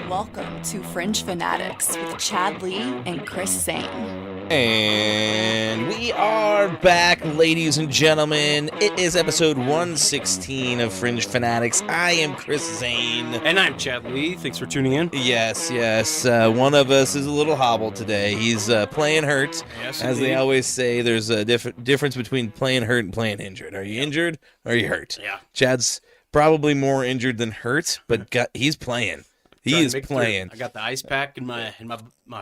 Welcome to Fringe Fanatics with Chad Lee and Chris Zane. And we are back, ladies and gentlemen. It is episode 116 of Fringe Fanatics. I am Chris Zane. And I'm Chad Lee. Thanks for tuning in. Yes. One of us is a little hobbled today. He's playing hurt. Yes, as indeed. they always say, there's a difference between playing hurt and playing injured. Are you injured or are you hurt? Yeah. Chad's probably more injured than hurt, but he's playing. He is playing. I got the ice pack in my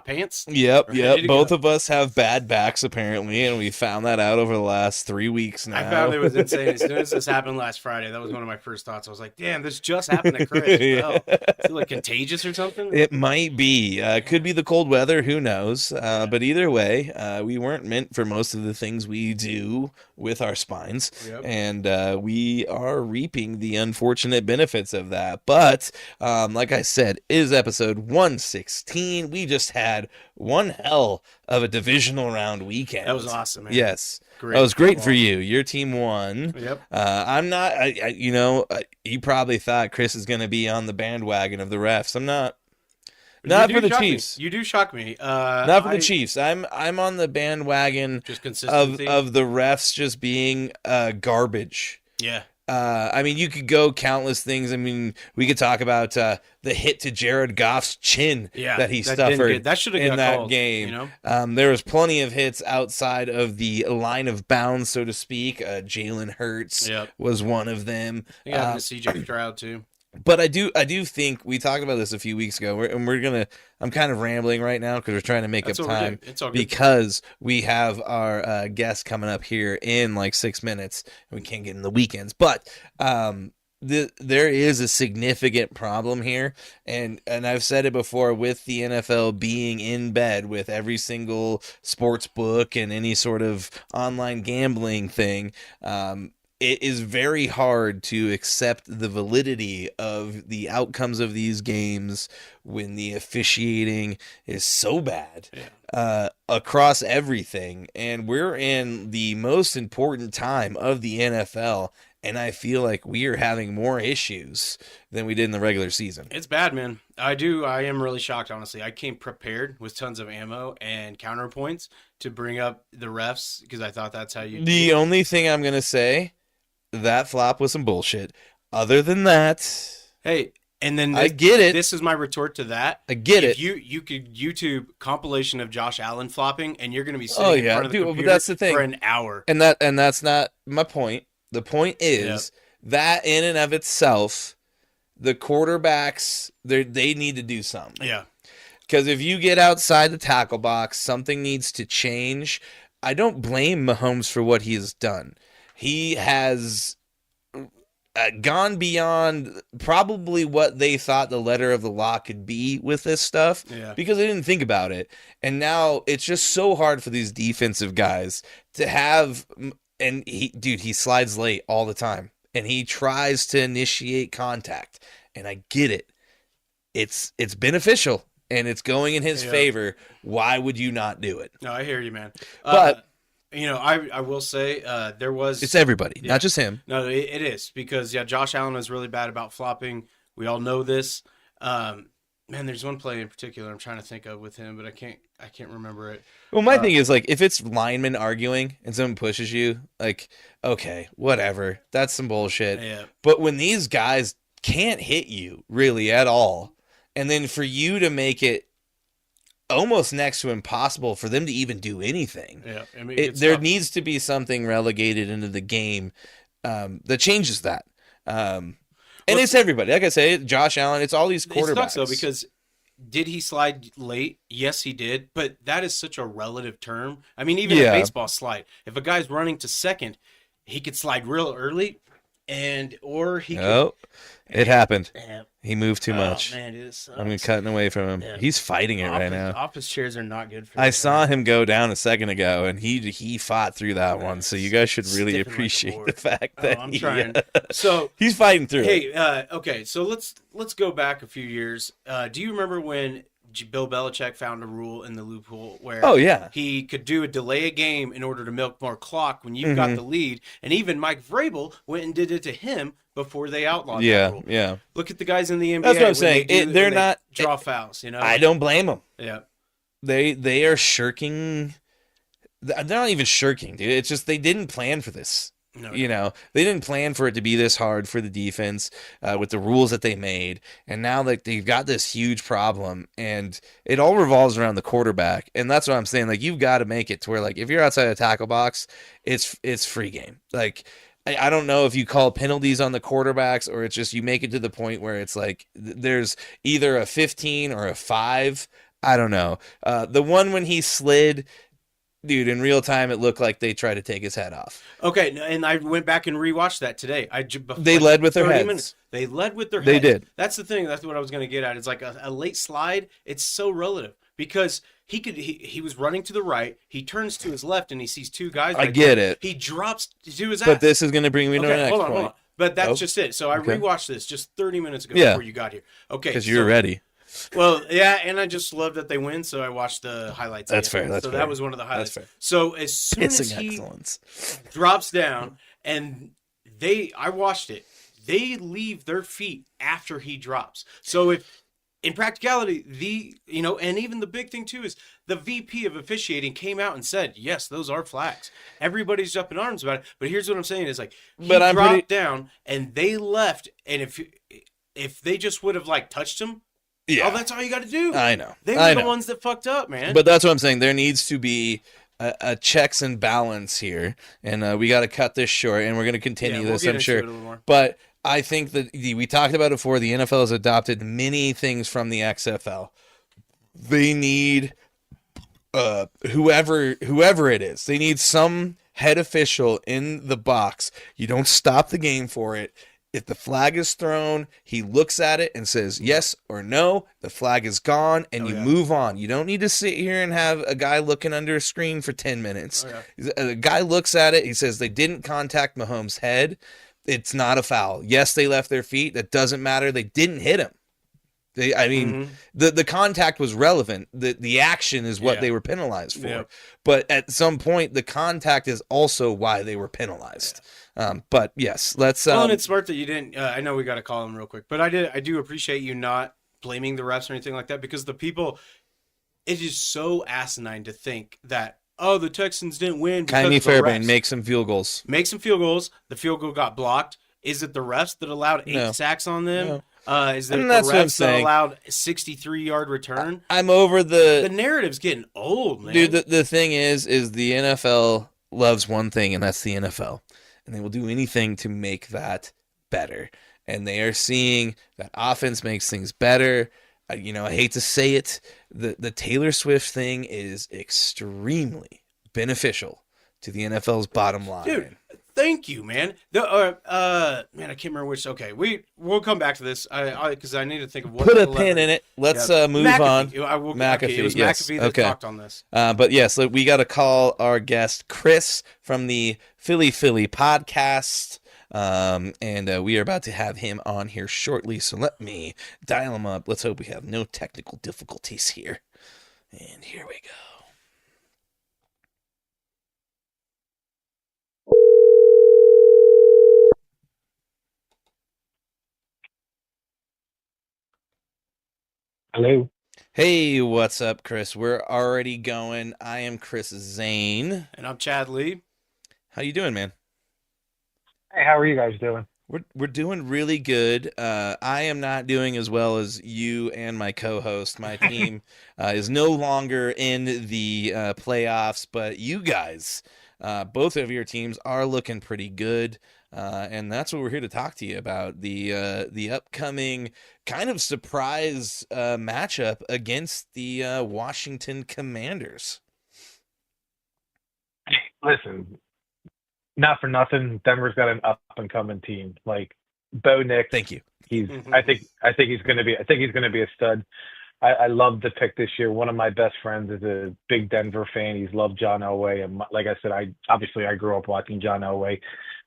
pants. Yep. Both go. of us have bad backs, apparently, and we found that out over the last 3 weeks now. I found it was insane. As soon as this happened last Friday, that was one of my first thoughts. I was like, damn, this just happened to Chris. Yeah. Is it like contagious or something? It might be. Could be the cold weather. Who knows? But either way, we weren't meant for most of the things we do with our spines. Yep. And we are reaping the unfortunate benefits of that. But like I said, it is episode 116. We just had one hell of a divisional round weekend. That was awesome, man. Yes. Great. That was great for you. Your team won. Yep. I'm not, you probably thought Chris is going to be on the bandwagon of the refs. I'm not. Not for the Chiefs. You do shock me. Not for the Chiefs. I'm on the bandwagon just consistency of the refs just being garbage. Yeah. I mean, you could go countless things. I mean, we could talk about the hit to Jared Goff's chin that he suffered in that game. You know? There was plenty of hits outside of the line of bounds, so to speak. Jalen Hurts was one of them. I think CJ Stroud too. But I do think we talked about this a few weeks ago, I'm kind of rambling right now because we're trying to make up time because we have our guest coming up here in like 6 minutes and we can't get in the weekends. But there is a significant problem here, and I've said it before, with the NFL being in bed with every single sports book and any sort of online gambling thing. It is very hard to accept the validity of the outcomes of these games when the officiating is so bad across everything. And we're in the most important time of the NFL, and I feel like we are having more issues than we did in the regular season. It's bad, man. I am really shocked, honestly. I came prepared with tons of ammo and counterpoints to bring up the refs because I thought that's how you do it. The only thing I'm going to say, that flop was some bullshit. Other than that, hey, and then I get it. This is my retort to that. I get it. You could YouTube compilation of Josh Allen flopping, and you're going to be sitting in front of the computer but that's the thing. for an hour. And that's not my point. The point is that in and of itself, the quarterbacks they need to do something. Yeah. Because if you get outside the tackle box, something needs to change. I don't blame Mahomes for what he has done. He has gone beyond probably what they thought the letter of the law could be with this stuff because they didn't think about it. And now it's just so hard for these defensive guys to have, and he slides late all the time and he tries to initiate contact. And I get it. It's beneficial and it's going in his favor. Why would you not do it? No, I hear you, man. But I will say there was... It's everybody, not just him. No, it is. Because, Josh Allen was really bad about flopping. We all know this. Man, there's one play in particular I'm trying to think of with him, but I can't remember it. Well, my thing is, like, if it's linemen arguing and someone pushes you, like, okay, whatever. That's some bullshit. Yeah. But when these guys can't hit you, really, at all, and then for you to make it almost next to impossible for them to even do anything. Yeah, I mean, there needs to be something relegated into the game that changes that. And it's everybody. Like I say, Josh Allen, it's all these quarterbacks. It sucks, though, because did he slide late? Yes, he did. But that is such a relative term. I mean, even a baseball slide. If a guy's running to second, he could slide real early, or he could... It happened. He moved too much. Man, it I'm cutting away from him. Yeah. He's fighting it right now. Office chairs are not good for I saw him go down a second ago, and he fought through that one. So you guys should really appreciate the fact that I'm trying. So he's fighting through. Hey, okay. So let's go back a few years. Do you remember when Bill Belichick found a rule in the loophole where he could delay a game in order to milk more clock when you've got the lead. And even Mike Vrabel went and did it to him before they outlawed that rule. Yeah. Look at the guys in the NBA. That's what I'm saying. They're not draw fouls. I don't blame them. Yeah. They are shirking. They're not even shirking, dude. It's just they didn't plan for this. No. They didn't plan for it to be this hard for the defense with the rules that they made. And now they've got this huge problem, and it all revolves around the quarterback. And that's what I'm saying. Like, you've got to make it to where, like, if you're outside the tackle box, it's free game. Like, I don't know if you call penalties on the quarterbacks or it's just you make it to the point where it's like there's either a 15 or a 5. I don't know. The one when he slid, dude, in real time, it looked like they tried to take his head off. Okay, and I went back and rewatched that today. They led with their heads. Minutes. They led with their heads. They did. That's the thing. That's what I was going to get at. It's like a late slide. It's so relative because he was running to the right. He turns to his left and he sees two guys. I get it. He drops to his ass. But this is going to bring me to the next point. Hold on. But that's just it. So I rewatched this just 30 minutes ago before you got here. Okay. Because you're ready. Well, yeah, and I just love that they win, so I watched the highlights. That's fair. So that was one of the highlights. So as soon as he drops down, and I watched it, they leave their feet after he drops. So if, in practicality, and even the big thing too is the VP of officiating came out and said, yes, those are flags. Everybody's up in arms about it. But here's what I'm saying is like, he dropped down, and they left, and if they just would have like touched him, that's all you got to do. I know. They were the ones that fucked up, man. But that's what I'm saying. There needs to be a checks and balance here, and we got to cut this short, and we're going to continue this, I'm sure. But I think that we talked about it before. The NFL has adopted many things from the XFL. They need whoever it is. They need some head official in the box. You don't stop the game for it. If the flag is thrown, he looks at it and says yes or no. The flag is gone, and you move on. You don't need to sit here and have a guy looking under a screen for 10 minutes. A guy looks at it. He says they didn't contact Mahomes' head. It's not a foul. Yes, they left their feet. That doesn't matter. They didn't hit him. The contact was relevant. The action is what they were penalized for. But at some point, the contact is also why they were penalized. But yes, let's. Well, and it's smart that you didn't. I know we got to call him real quick, but I do appreciate you not blaming the refs or anything like that, because the people, it is so asinine to think that the Texans didn't win because of the Fairbairn refs. Make some field goals. The field goal got blocked. Is it the refs that allowed 8 sacks on them? No. Is it the refs that allowed a 63-yard return? I'm over the narrative's getting old, man. Dude, the thing is the NFL loves one thing, and that's the NFL. And they will do anything to make that better. And they are seeing that offense makes things better. I hate to say it, the Taylor Swift thing is extremely beneficial to the NFL's bottom line. Dude, thank you, man. Man, I can't remember which. Okay, we'll come back to this. Because I need to think of what. Put a pin in it. Let's move on. McAfee. It was McAfee that talked on this. But yes, we got to call our guest Chris from the Philly podcast. And we are about to have him on here shortly. So let me dial him up. Let's hope we have no technical difficulties here. And here we go. Hello. Hey, what's up, Chris? We're already going. I am Chris Zane. And I'm Chad Lee. How you doing, man? Hey, how are you guys doing? We're doing really good. I am not doing as well as you and my co-host. My team is no longer in the playoffs, but you guys, both of your teams are looking pretty good. And that's what we're here to talk to you about, the upcoming kind of surprise matchup against the Washington Commanders. Listen, not for nothing, Denver's got an up and coming team. Like Bo Nix. Thank you. I think he's gonna be a stud. I love the pick this year. One of my best friends is a big Denver fan. He's loved John Elway, and like I said, I grew up watching John Elway.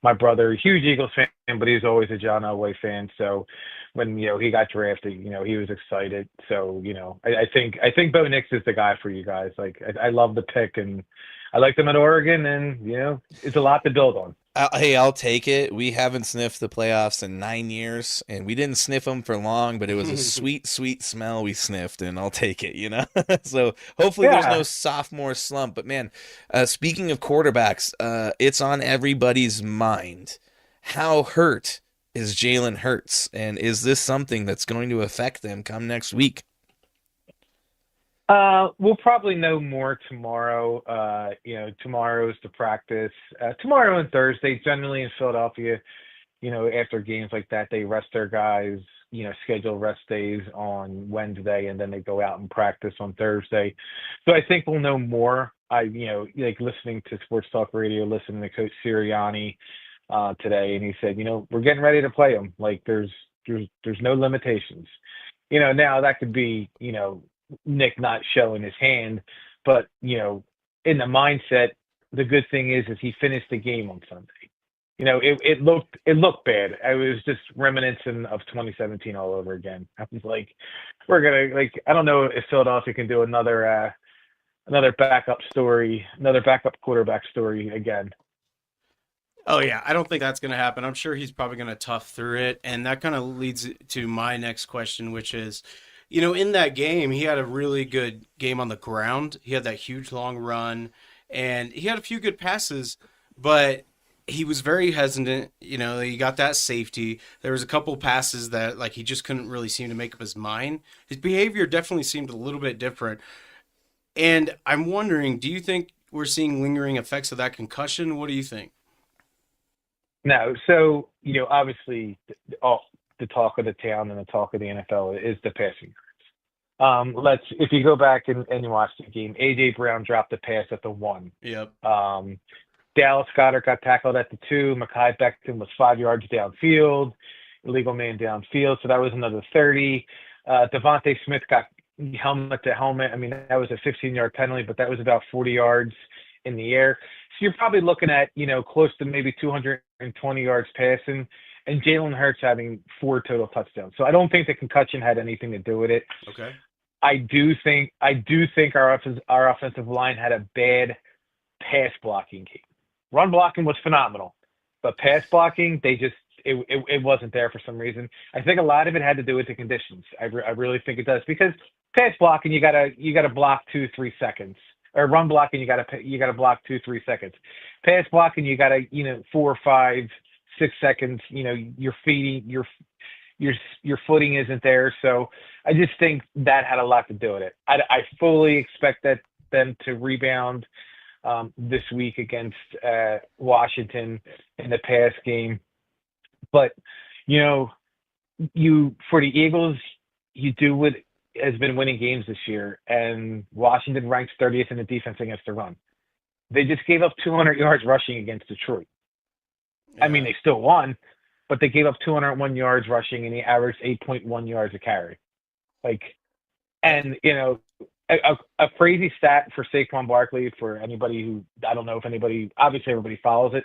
My brother, huge Eagles fan, but he's always a John Elway fan. So when he got drafted, he was excited. So I think Bo Nix is the guy for you guys. Like I love the pick, and I like them at Oregon, and it's a lot to build on. Hey, I'll take it. We haven't sniffed the playoffs in 9 years, and we didn't sniff them for long, but it was a sweet, sweet smell we sniffed, and I'll take it, So hopefully there's no sophomore slump. But, man, speaking of quarterbacks, it's on everybody's mind. How hurt is Jalen Hurts, and is this something that's going to affect them come next week? We'll probably know more tomorrow. Tomorrow's the practice. Tomorrow and Thursday, generally in Philadelphia, after games like that, they rest their guys, schedule rest days on Wednesday, and then they go out and practice on Thursday. So I think we'll know more. Like listening to Sports Talk Radio, listening to Coach Sirianni today, and he said, we're getting ready to play them. Like there's no limitations. Now that could be, Nick not showing his hand, but in the mindset, the good thing is he finished the game on Sunday. It looked bad. I was just reminiscing of 2017 all over again. I was like, I don't know if Philadelphia can do another backup quarterback story again. Oh yeah, I don't think that's going to happen. I'm sure he's probably going to tough through it, and that kind of leads to my next question, which is, in that game, he had a really good game on the ground. He had that huge long run, and he had a few good passes, but he was very hesitant. He got that safety. There was a couple passes that he just couldn't really seem to make up his mind. His behavior definitely seemed a little bit different. And I'm wondering, do you think we're seeing lingering effects of that concussion? What do you think? No. So, obviously, the talk of the town and the talk of the NFL is the passing yards. If you go back and watch the game, A.J. Brown dropped the pass at the 1. Yep. Dallas Goedert got tackled at the 2. Mekhi Becton was 5 yards downfield, illegal man downfield, so that was another 30. Devontae Smith got helmet to helmet. I mean, that was a 15-yard penalty, but that was about 40 yards in the air. So you're probably looking at, close to maybe 220 yards passing, and Jalen Hurts having 4 total touchdowns. So I don't think the concussion had anything to do with it. Okay. I do think our offensive line had a bad pass blocking game. Run blocking was phenomenal, but pass blocking, it wasn't there for some reason. I think a lot of it had to do with the conditions. I really think it does, because pass blocking, you gotta block 2-3 seconds. Or run blocking, you gotta block 2-3 seconds. Pass blocking, you gotta 4, 5, 6 seconds. Your feeding, your footing isn't there. So I just think that had a lot to do with it. I fully expect them to rebound this week against Washington in the pass game. But for the Eagles, you do what has been winning games this year, and Washington ranks 30th in the defense against the run. They just gave up 200 yards rushing against Detroit. Yeah. I mean, they still won, but they gave up 201 yards rushing, and he averaged 8.1 yards a carry. A crazy stat for Saquon Barkley, for anybody who, I don't know if anybody, obviously everybody follows it.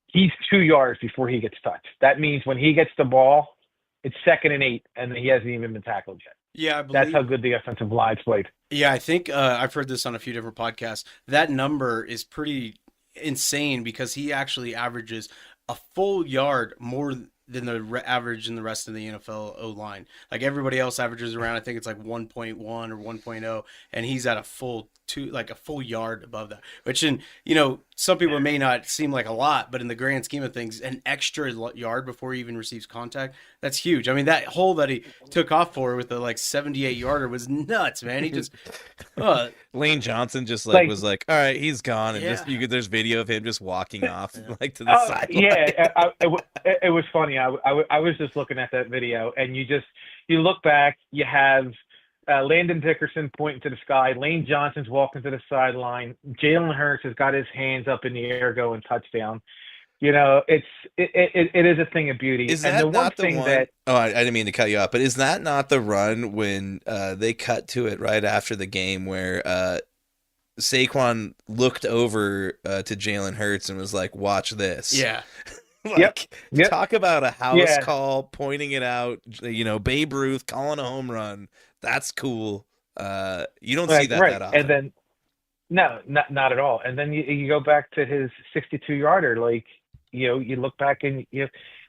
He's 2 yards before he gets touched. That means when he gets the ball, it's 2nd and 8, and he hasn't even been tackled yet. Yeah, that's how good the offensive line's played. Yeah, I think I've heard this on a few different podcasts. That number is pretty insane, because he actually averages a full yard more than the average in the rest of the NFL O-line. Everybody else averages around, I think it's 1.1 or 1.0, and he's at a full yard above that, which some people may not seem like a lot, but in the grand scheme of things, an extra yard before he even receives contact, that's huge. I mean, that hole that he took off for with the 78 yarder was nuts, man. He just Lane Johnson just was all right, he's gone, and there's video of him just walking off to the sideline. Yeah, it was funny. I was just looking at that video, and you look back, you have Landon Dickerson pointing to the sky. Lane Johnson's walking to the sideline. Jalen Hurts has got his hands up in the air going touchdown. It is a thing of beauty. Is that not the one? I didn't mean to cut you off, but is that not the run when they cut to it right after the game where Saquon looked over to Jalen Hurts and was like, "Watch this"? Yeah. Like, Yep. talk about a house Yeah. call, pointing it out. Babe Ruth calling a home run. That's cool. You don't see that Right. And often. then no, not at all. And then you go back to his 62-yarder. Like, you look back and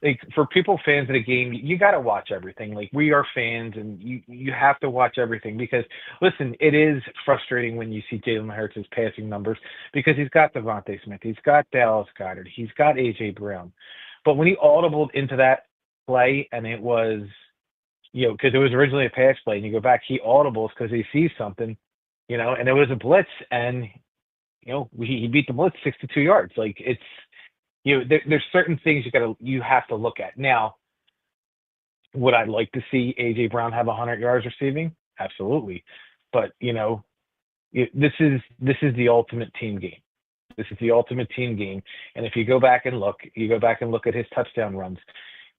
like, for people fans of the game, you got to watch everything. Like, we are fans, and you have to watch everything because, listen, it is frustrating when you see Jalen Hurts' passing numbers because he's got Devontae Smith, he's got Dallas Goedert, he's got AJ Brown, but when he audibled into that play and it was, because it was originally a pass play, and you go back, he audibles because he sees something, and it was a blitz, and he beat the blitz 62 yards. Like, it's there's certain things you have to look at. Now, would I like to see AJ Brown have 100 yards receiving? Absolutely, but this is the ultimate team game. This is the ultimate team game, and if you go back and look at his touchdown runs.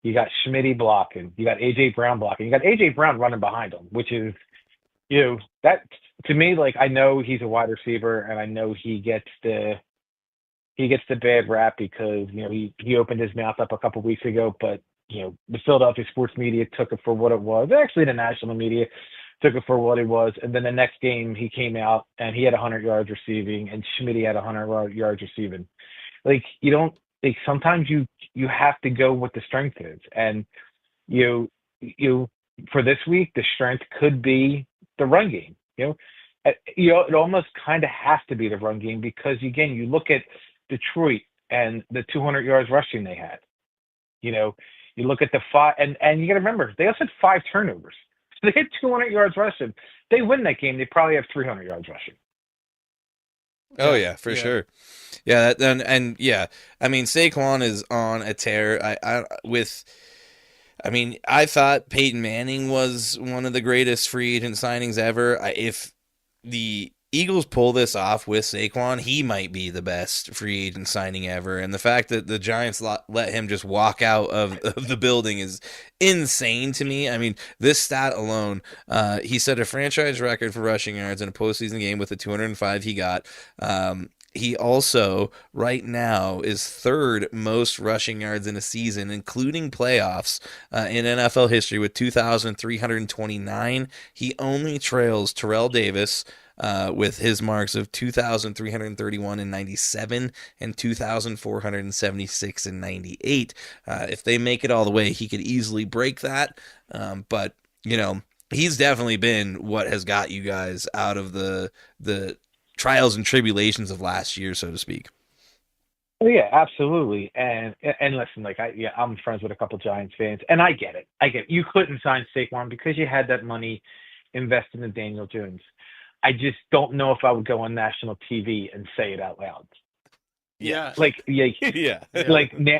You got Schmitty blocking. You got AJ Brown blocking. You got AJ Brown running behind him, which is, that to me, like, I know he's a wide receiver, and I know he gets the bad rap because he opened his mouth up a couple weeks ago, but the Philadelphia sports media took it for what it was. Actually, the national media took it for what it was, and then the next game he came out and he had 100 yards receiving, and Schmitty had 100 yards receiving. Like, you don't. Like, sometimes you have to go what the strength is, and you for this week the strength could be the run game. It almost kind of has to be the run game because, again, you look at Detroit and the 200 yards rushing they had. You look at the 5, and you got to remember they also had 5 turnovers. So they had 200 yards rushing. They win that game, they probably have 300 yards rushing. Oh yeah, for sure. Yeah, and yeah, I mean, Saquon is on a tear. I thought Peyton Manning was one of the greatest free agent signings ever. If the Eagles pull this off with Saquon, he might be the best free agent signing ever. And the fact that the Giants let him just walk out of the building is insane to me. I mean, this stat alone, he set a franchise record for rushing yards in a postseason game with the 205 he got. He also, right now, is third most rushing yards in a season, including playoffs, in NFL history with 2,329. He only trails Terrell Davis, with his marks of 2,331 and 97 and 2,476 and 98. If they make it all the way, he could easily break that. But he's definitely been what has got you guys out of the trials and tribulations of last year, so to speak. Oh, yeah, absolutely. And listen, like, I'm friends with a couple Giants fans, and I get it. You couldn't sign Saquon because you had that money invested in Daniel Jones. I just don't know if I would go on national TV and say it out loud. Yeah. Like, yeah. Like, now,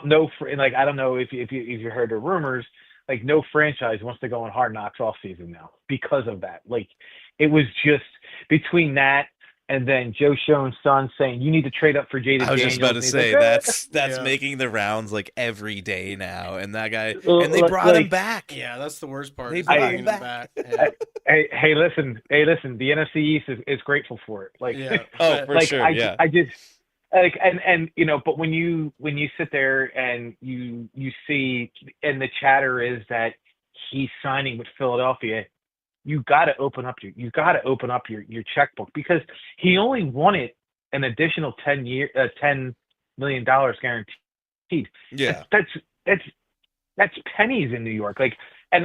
like, I don't know if you heard the rumors, like, no franchise wants to go on Hard Knocks off season now because of that. Like, it was just between that and then Joe Schoen's son saying you need to trade up for Jaden Daniels. I was just about to say, like, that's making the rounds like every day now, and that guy, and they brought him back. Yeah, that's the worst part. They brought him back. Yeah. Hey, listen. The NFC East is grateful for it. Like, oh, for sure. I just like, and but when you sit there and you see, and the chatter is that he's signing with Philadelphia. You got to open up your checkbook because he only wanted an additional $10 million guaranteed. Yeah, that's pennies in New York. Like, and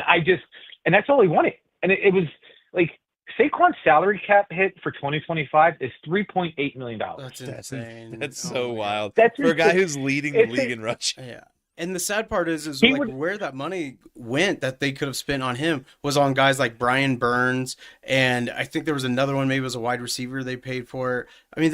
that's all he wanted. And it was like Saquon's salary cap hit for 2025 is $3.8 million. That's insane. That's so wild. That's for a guy who's leading the league in rushing. Yeah. And the sad part is like where that money went that they could have spent on him was on guys like Brian Burns. And I think there was another one, maybe it was a wide receiver they paid for. I mean,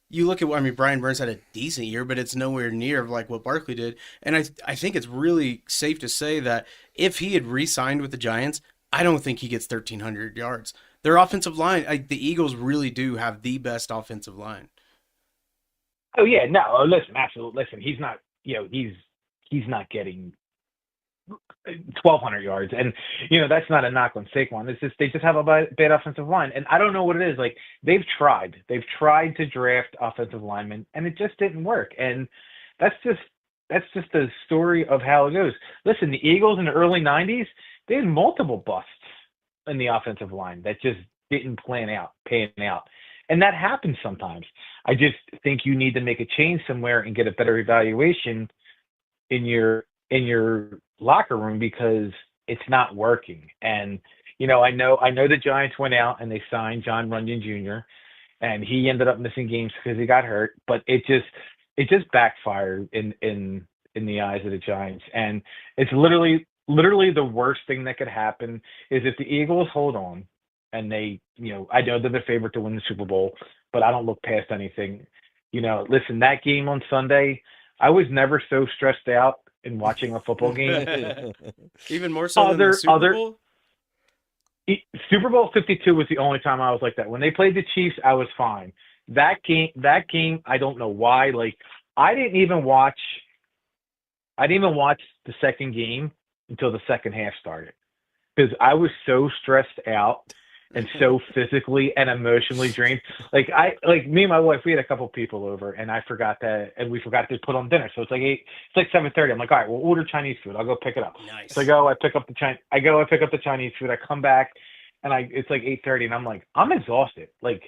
you look at Brian Burns had a decent year, but it's nowhere near like what Barkley did. And I think it's really safe to say that if he had re-signed with the Giants, I don't think he gets 1,300 yards. Their offensive line, the Eagles really do have the best offensive line. Oh, yeah. No, listen, absolutely. Listen, he's not, he's not getting 1,200 yards. And, that's not a knock on Saquon. It's just, they just have a bad offensive line. And I don't know what it is. Like, they've tried to draft offensive linemen and it just didn't work. And, that's just the story of how it goes. Listen, the Eagles in the early '90s, they had multiple busts in the offensive line that just didn't pan out, and that happens sometimes. I just think you need to make a change somewhere and get a better evaluation in your locker room because it's not working. And I know the Giants went out and they signed John Runyon Jr. and he ended up missing games because he got hurt, but it just backfired in the eyes of the Giants. And it's literally the worst thing that could happen is if the Eagles hold on and they, I know they're the favorite to win the Super Bowl, but I don't look past anything. Listen, that game on Sunday, I was never so stressed out in watching a football game. Even more so than the Super Bowl? Super Bowl 52 was the only time I was like that. When they played the Chiefs, I was fine. That game, I don't know why. Like, I didn't even watch the second game until the second half started because I was so stressed out and so physically and emotionally drained. Like me and my wife, we had a couple people over and we forgot to put on dinner. So it's like 7:30. I'm like, all right, we'll order Chinese food. I'll go pick it up. Nice. So I pick up the Chinese food. I come back and it's like 8:30 and I'm like, I'm exhausted. Like,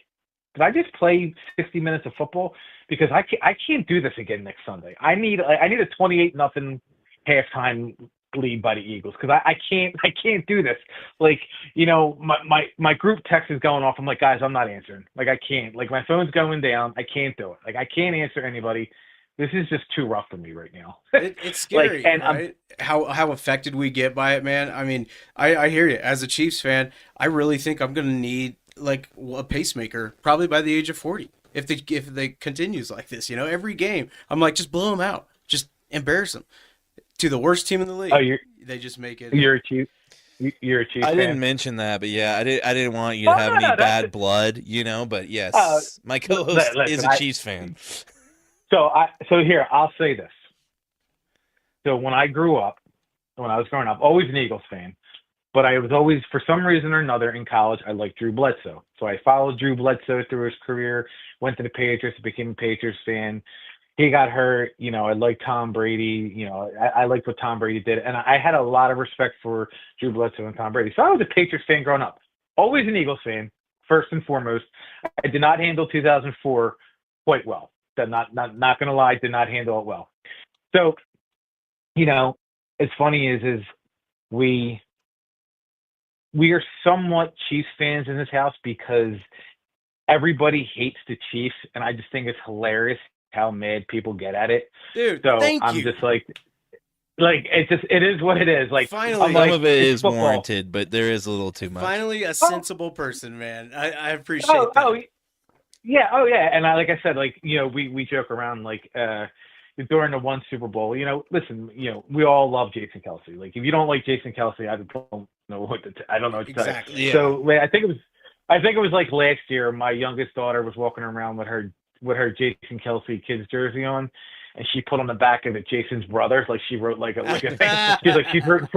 did I just play 60 minutes of football? Because I can't do this again next Sunday. I need a 28-0 halftime lead by the Eagles because I can't do this. Like, my group text is going off. I'm like, guys, I'm not answering. Like, I can't. Like, my phone's going down. I can't do it. Like, I can't answer anybody. This is just too rough for me right now. It's scary, right? How affected we get by it, man. I mean, I hear you. As a Chiefs fan, I really think I'm going to need like a pacemaker probably by the age of 40 if they continues like this. Every game I'm like, just blow them out, just embarrass them to the worst team in the league. Oh, they just make it. You're a Chiefs. You're a Chiefs fan. Didn't mention that, but yeah, I didn't want you to have any bad blood, But yes, my co-host is a Chiefs fan. So here, I'll say this. So when I was growing up, always an Eagles fan, but I was always, for some reason or another, in college, I liked Drew Bledsoe. So I followed Drew Bledsoe through his career, went to the Patriots, became a Patriots fan. He got hurt. I liked Tom Brady. I liked what Tom Brady did. And I had a lot of respect for Drew Bledsoe and Tom Brady. So I was a Patriots fan growing up. Always an Eagles fan, first and foremost. I did not handle 2004 quite well. Not going to lie, did not handle it well. So, it's funny is we are somewhat Chiefs fans in this house because everybody hates the Chiefs, and I just think it's hilarious how mad people get at it. Dude, so thank I'm you. just like it is what it is. Like, finally, some of it is football. Warranted, but there is a little too much. Finally, a sensible person, man. I appreciate that. Yeah. And like I said, we joke around during the one Super Bowl. Listen, we all love Jason Kelce. Like, if you don't like Jason Kelce, I don't know what to tell you. Yeah. So I think it was like last year. My youngest daughter was walking around with her Jason Kelce kids jersey on, and she put on the back of it Jason's brother. Like, she wrote like a thing. She's like, she's rooting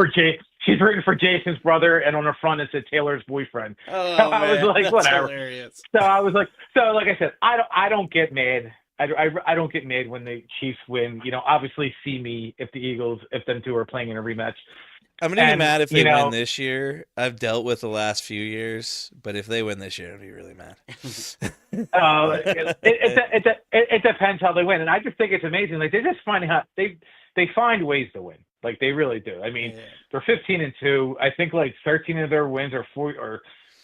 for Jason's brother, and on the front it said Taylor's boyfriend. Oh, so I was like, that's whatever. Hilarious. So I was like, like I said, I don't get mad. I don't get mad when the Chiefs win. Obviously, see me if them two are playing in a rematch. I'm gonna be mad if they win this year. I've dealt with the last few years, but if they win this year, I'll be really mad. It depends how they win, and I just think it's amazing. Like, they just find they find ways to win. Like, they really do. I mean, they're 15-2. I think like 13 of their wins are 4 or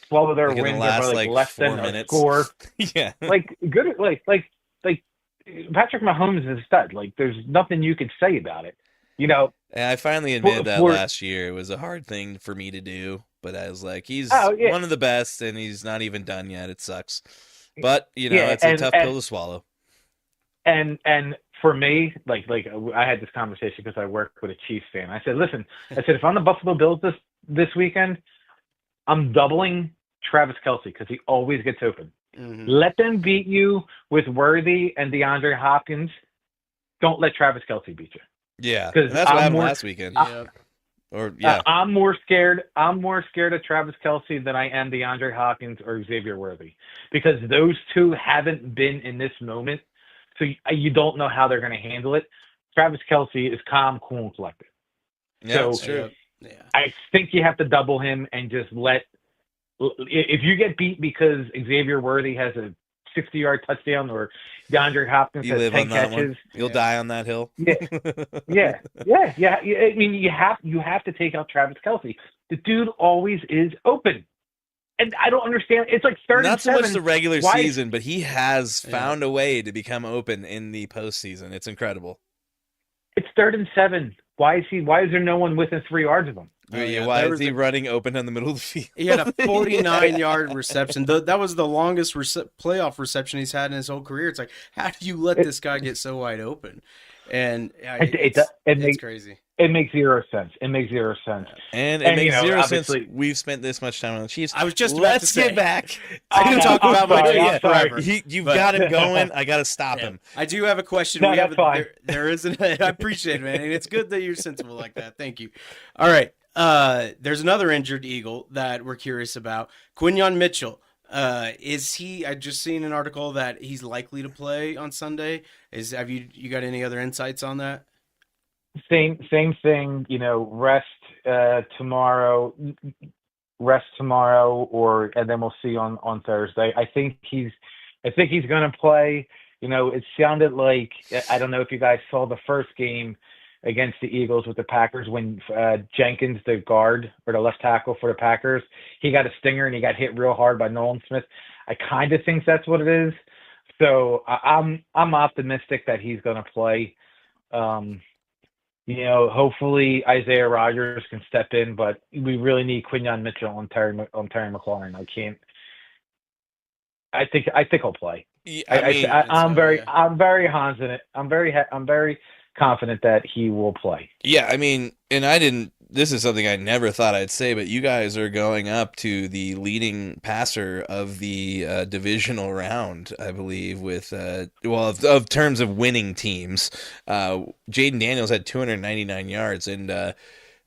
12 of their wins are less than a score. Yeah, good. Like Patrick Mahomes is a stud. Like, there's nothing you could say about it. And I finally admitted that last year. It was a hard thing for me to do, but I was like, he's one of the best, and he's not even done yet. It sucks. But, it's a tough pill to swallow. And for me, like I had this conversation because I work with a Chiefs fan. I said, listen, if I'm the Buffalo Bills this weekend, I'm doubling Travis Kelce because he always gets open. Mm-hmm. Let them beat you with Worthy and DeAndre Hopkins. Don't let Travis Kelce beat you. Yeah, that's what happened last weekend. I'm more scared of Travis Kelce than I am DeAndre Hopkins or Xavier Worthy because those two haven't been in this moment so you don't know how they're going to handle it. Travis Kelce is calm, cool, and collected. Yeah, so that's true. Yeah. I think you have to double him and just if you get beat because Xavier Worthy has a 60-yard touchdown or DeAndre Hopkins You has live 10 on that catches. one. You'll die on that hill. Yeah. I mean, you have to take out Travis Kelce. The dude always is open. And I don't understand. It's like third and seven. Not so much the regular season, but he has found a way to become open in the postseason. It's incredible. It's 3rd and 7. Why is there no one within 3 yards of him? Why is he running open in the middle of the field? He had a 49-yard reception. That was the longest playoff reception he's had in his whole career. It's like, how do you let this guy get so wide open? And it's crazy. It makes zero sense. And it makes zero sense. We've spent this much time on the Chiefs. I was just Let's get back. I can talk about my Chiefs forever. You've got him going. I got to stop him. I do have a question. No, that's fine. There isn't. I appreciate it, man. And it's good that you're sensible like that. Thank you. All right. There's another injured Eagle that we're curious about. Quinyon Mitchell. Is he? I just seen an article that he's likely to play on Sunday. Have you got any other insights on that? Same thing. Rest tomorrow, and then we'll see on Thursday. I think he's going to play. It sounded like, I don't know if you guys saw the first game against the Eagles with the Packers when Jenkins, the guard or the left tackle for the Packers, he got a stinger and he got hit real hard by Nolan Smith. I kind of think that's what it is. So I'm optimistic that he's going to play. Hopefully Isaiah Rodgers can step in, but we really need Quinyon Mitchell on Terry McLaurin. I think he'll play. I'm very confident. I'm very confident that he will play. Yeah, I mean, and this is something I never thought I'd say, but you guys are going up to the leading passer of the divisional round, I believe, with, of terms of winning teams. Jaden Daniels had 299 yards, and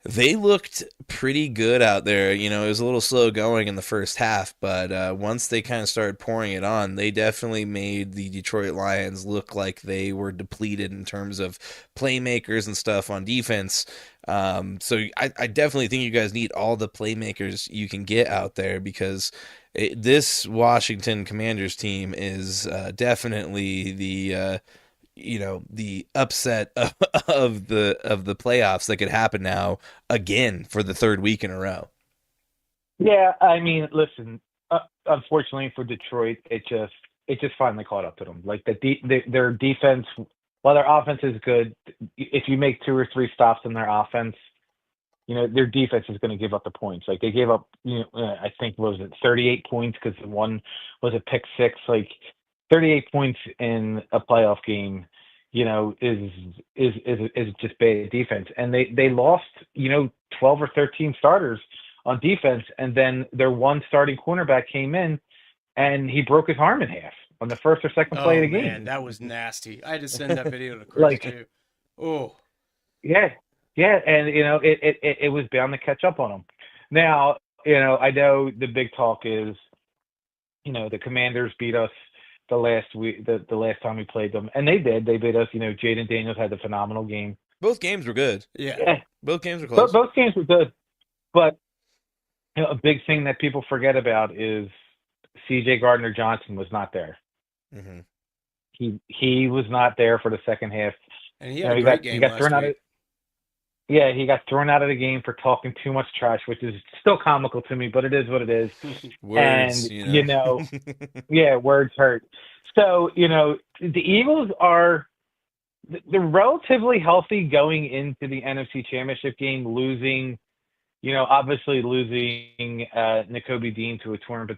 they looked pretty good out there. It was a little slow going in the first half, but once they kind of started pouring it on, they definitely made the Detroit Lions look like they were depleted in terms of playmakers and stuff on defense. So I definitely think you guys need all the playmakers you can get out there, because this Washington Commanders team is definitely the upset of the playoffs that could happen now again for the 3rd week in a row. Yeah, I mean, listen. Unfortunately for Detroit, it just finally caught up to them. Like their defense, while their offense is good, if you make 2 or 3 stops in their offense, their defense is going to give up the points. Like they gave up, I think, what was it, 38 points because one was a pick six. Like 38 points in a playoff game, is just bad defense. And they lost, 12 or 13 starters on defense, and then their one starting cornerback came in and he broke his arm in half on the first or second play of the game. Man, that was nasty. I had to send that video to Chris too. Oh. Yeah, and it was bound to catch up on him. Now, I know the big talk is, the Commanders beat us the last time we played them, and they did. They beat us. Jaden Daniels had a phenomenal game. Both games were good. Yeah. Both games were close. Both games were good, but a big thing that people forget about is CJ Gardner-Johnson was not there. Mm-hmm. He was not there for the second half, and he had a great game last week. Yeah, he got thrown out of the game for talking too much trash, which is still comical to me, but it is what it is. Words, yeah, words hurt. So, the Eagles they're relatively healthy going into the NFC Championship game, obviously losing Nakobe Dean to a torn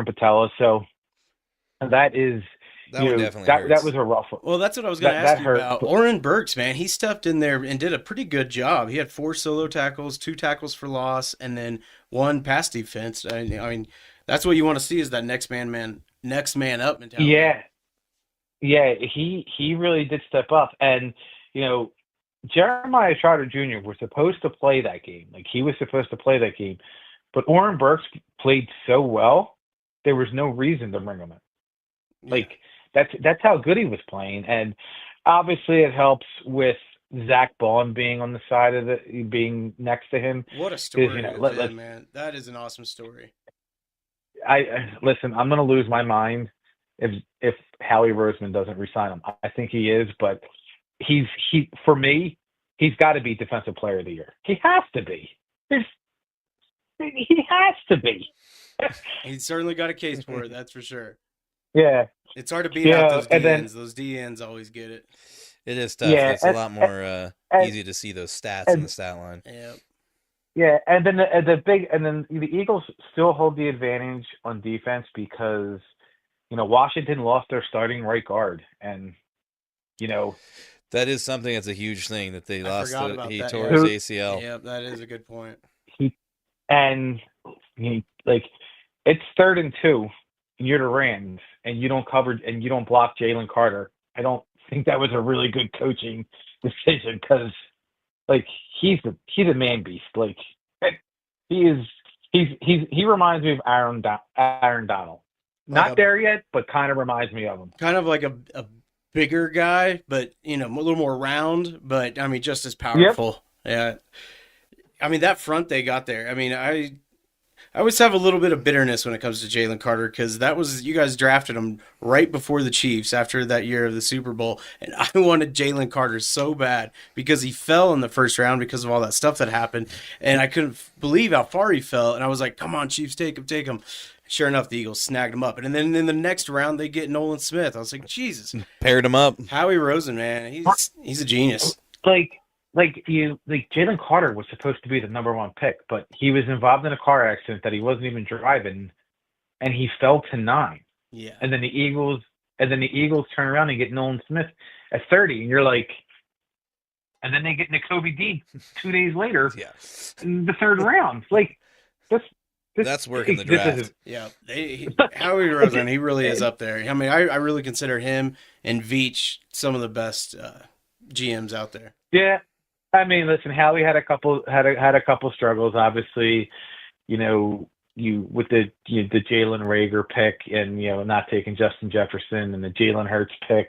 patella. So that is... That was a rough one. Well, that's what I was going to ask you about. Oren Burks, man, he stepped in there and did a pretty good job. He had 4 solo tackles, 2 tackles for loss, and then 1 pass defense. I mean, that's what you want to see, is that next man up mentality. Yeah, he really did step up, and Jeremiah Trotter Jr. was supposed to play that game. Like, he was supposed to play that game, but Oren Burks played so well, there was no reason to bring him in. Like. that's how good he was playing. And obviously it helps with Zach Bond being on the side of being next to him. What a story, man. That is an awesome story. Listen, I'm going to lose my mind if Howie Roseman doesn't resign him. I think he is, but for me, he's got to be Defensive Player of the Year. He has to be. He has to be. He's certainly got a case for it, that's for sure. Yeah. It's hard to beat out those DNs. Those DNs always get it. It is tough. Yeah, it's a lot more easy to see those stats in the stat line. Yeah. Yeah, and then the Eagles still hold the advantage on defense because, Washington lost their starting right guard, and that is something that's a huge thing that they lost. He tore his ACL. Yeah, that is a good point. It's 3rd and 2, and you're the Rams, and you don't cover and you don't block Jalen Carter. I don't think that was a really good coaching decision because, he's a man beast. He reminds me of Aaron Donald. Not there yet, but kind of reminds me of him. Kind of like a bigger guy, but a little more round, but just as powerful. Yep. Yeah. That front they got there. I always have a little bit of bitterness when it comes to Jalen Carter because you guys drafted him right before the Chiefs after that year of the Super Bowl, and I wanted Jalen Carter so bad because he fell in the first round because of all that stuff that happened, and I couldn't believe how far he fell, and I was like, come on, Chiefs, take him. Sure enough, the Eagles snagged him up, and then in the next round they get Nolan Smith. I was like, Jesus, paired him up. Howie Rosen, man, he's a genius. Jalen Carter was supposed to be the number 1 pick, but he was involved in a car accident that he wasn't even driving, and he fell to 9. Yeah. And then the Eagles turn around and get Nolan Smith at 30, and you're like, and then they get Nakobe Dean 2 days later in the 3rd round. That's working the draft. Howie Rosen, he really is up there. I really consider him and Veach some of the best GMs out there. Yeah. Listen, Howie had a couple struggles. Obviously, with the Jalen Reagor pick and not taking Justin Jefferson and the Jalen Hurts pick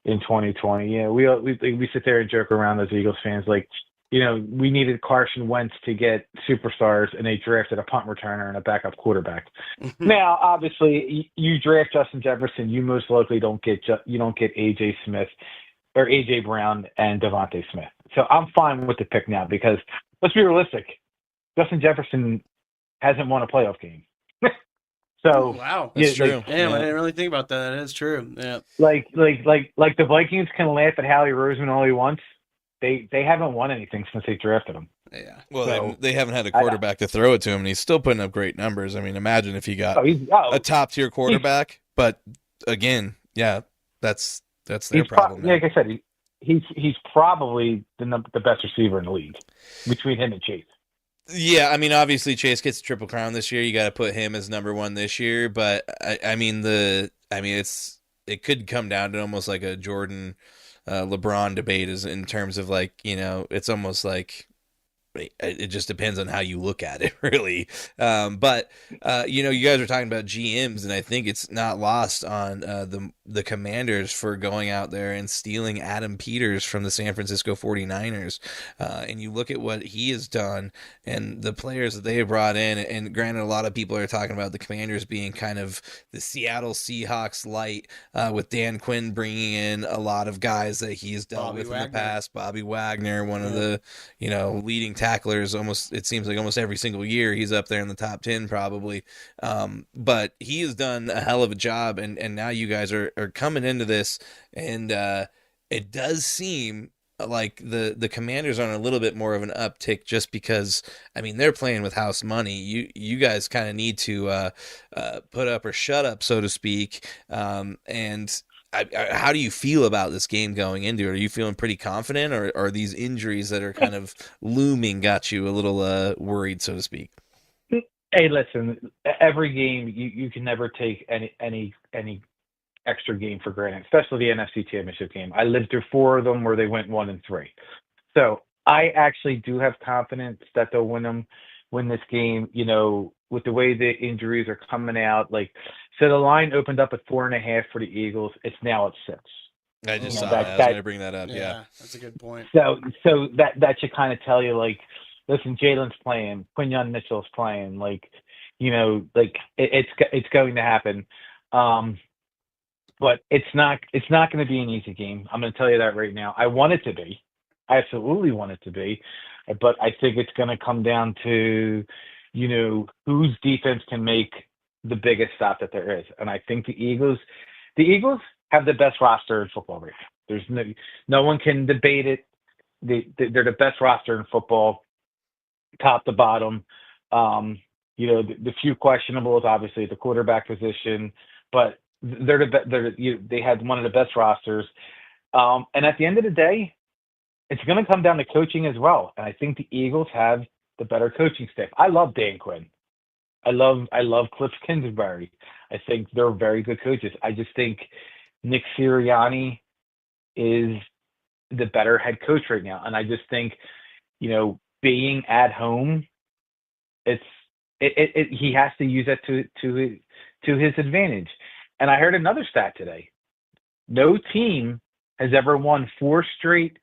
in 2020. We sit there and joke around as Eagles fans we needed Carson Wentz to get superstars, and they drafted a punt returner and a backup quarterback. Now, obviously, you draft Justin Jefferson, you most likely don't get AJ Smith or AJ Brown and Devontae Smith. So I'm fine with the pick now because let's be realistic. Justin Jefferson hasn't won a playoff game. So wow, that's true. Damn, I didn't really think about that. That is true. Yeah. The Vikings can laugh at Howie Roseman all he wants. They haven't won anything since they drafted him. Yeah. Well, they haven't had a quarterback to throw it to him, and he's still putting up great numbers. Imagine if he got a top-tier quarterback. But again, that's their problem. Like I said, he's probably the best receiver in the league between him and Chase. Yeah, obviously Chase gets a Triple Crown this year. You got to put him as number 1 this year. But it could come down to almost like a Jordan. LeBron debate is in terms of it's almost like it just depends on how you look at it, really. But you guys are talking about GMs, and I think it's not lost on the Commanders for going out there and stealing Adam Peters from the San Francisco 49ers. And you look at what he has done and the players that they have brought in, and granted, a lot of people are talking about the Commanders being kind of the Seattle Seahawks light, with Dan Quinn bringing in a lot of guys that he's dealt with in the past. Bobby Wagner, one of the leading tacklers, it seems like almost every single year he's up there in the top 10 probably. But he has done a hell of a job, and now you guys are coming into this, and it does seem like the Commanders are on a little bit more of an uptick just because, they're playing with house money. You guys kind of need to put up or shut up, so to speak. And how do you feel about this game going into it? Are you feeling pretty confident, or are these injuries that are kind of looming got you a little worried, so to speak? Hey, listen, every game you can never take any extra game for granted, especially the NFC Championship game. I lived through 4 of them where they went 1-3. So I actually do have confidence that they'll win them. win this game, with the way the injuries are coming out. Like, so the line opened up at 4.5 for the Eagles. It's now at 6. I just saw that. I was going to bring that up. Yeah, that's a good point. So that should kind of tell you, like, listen, Jalen's playing, Quinyon Mitchell's playing, like, it's going to happen. But it's not going to be an easy game. I'm going to tell you that right now. I want it to be. I absolutely want it to be. But I think it's going to come down to, whose defense can make the biggest stop that there is. And I think the Eagles have the best roster in football right now. There's no one can debate it. They're the best roster in football, top to bottom. The few questionables, obviously, the quarterback position, but they had one of the best rosters. And at the end of the day, it's going to come down to coaching as well. And I think the Eagles have the better coaching staff. I love Dan Quinn. I love Cliff Kingsbury. I think they're very good coaches. I just think Nick Sirianni is the better head coach right now. And I just think, being at home, he has to use that to his advantage. And I heard another stat today. No team has ever won 4 straight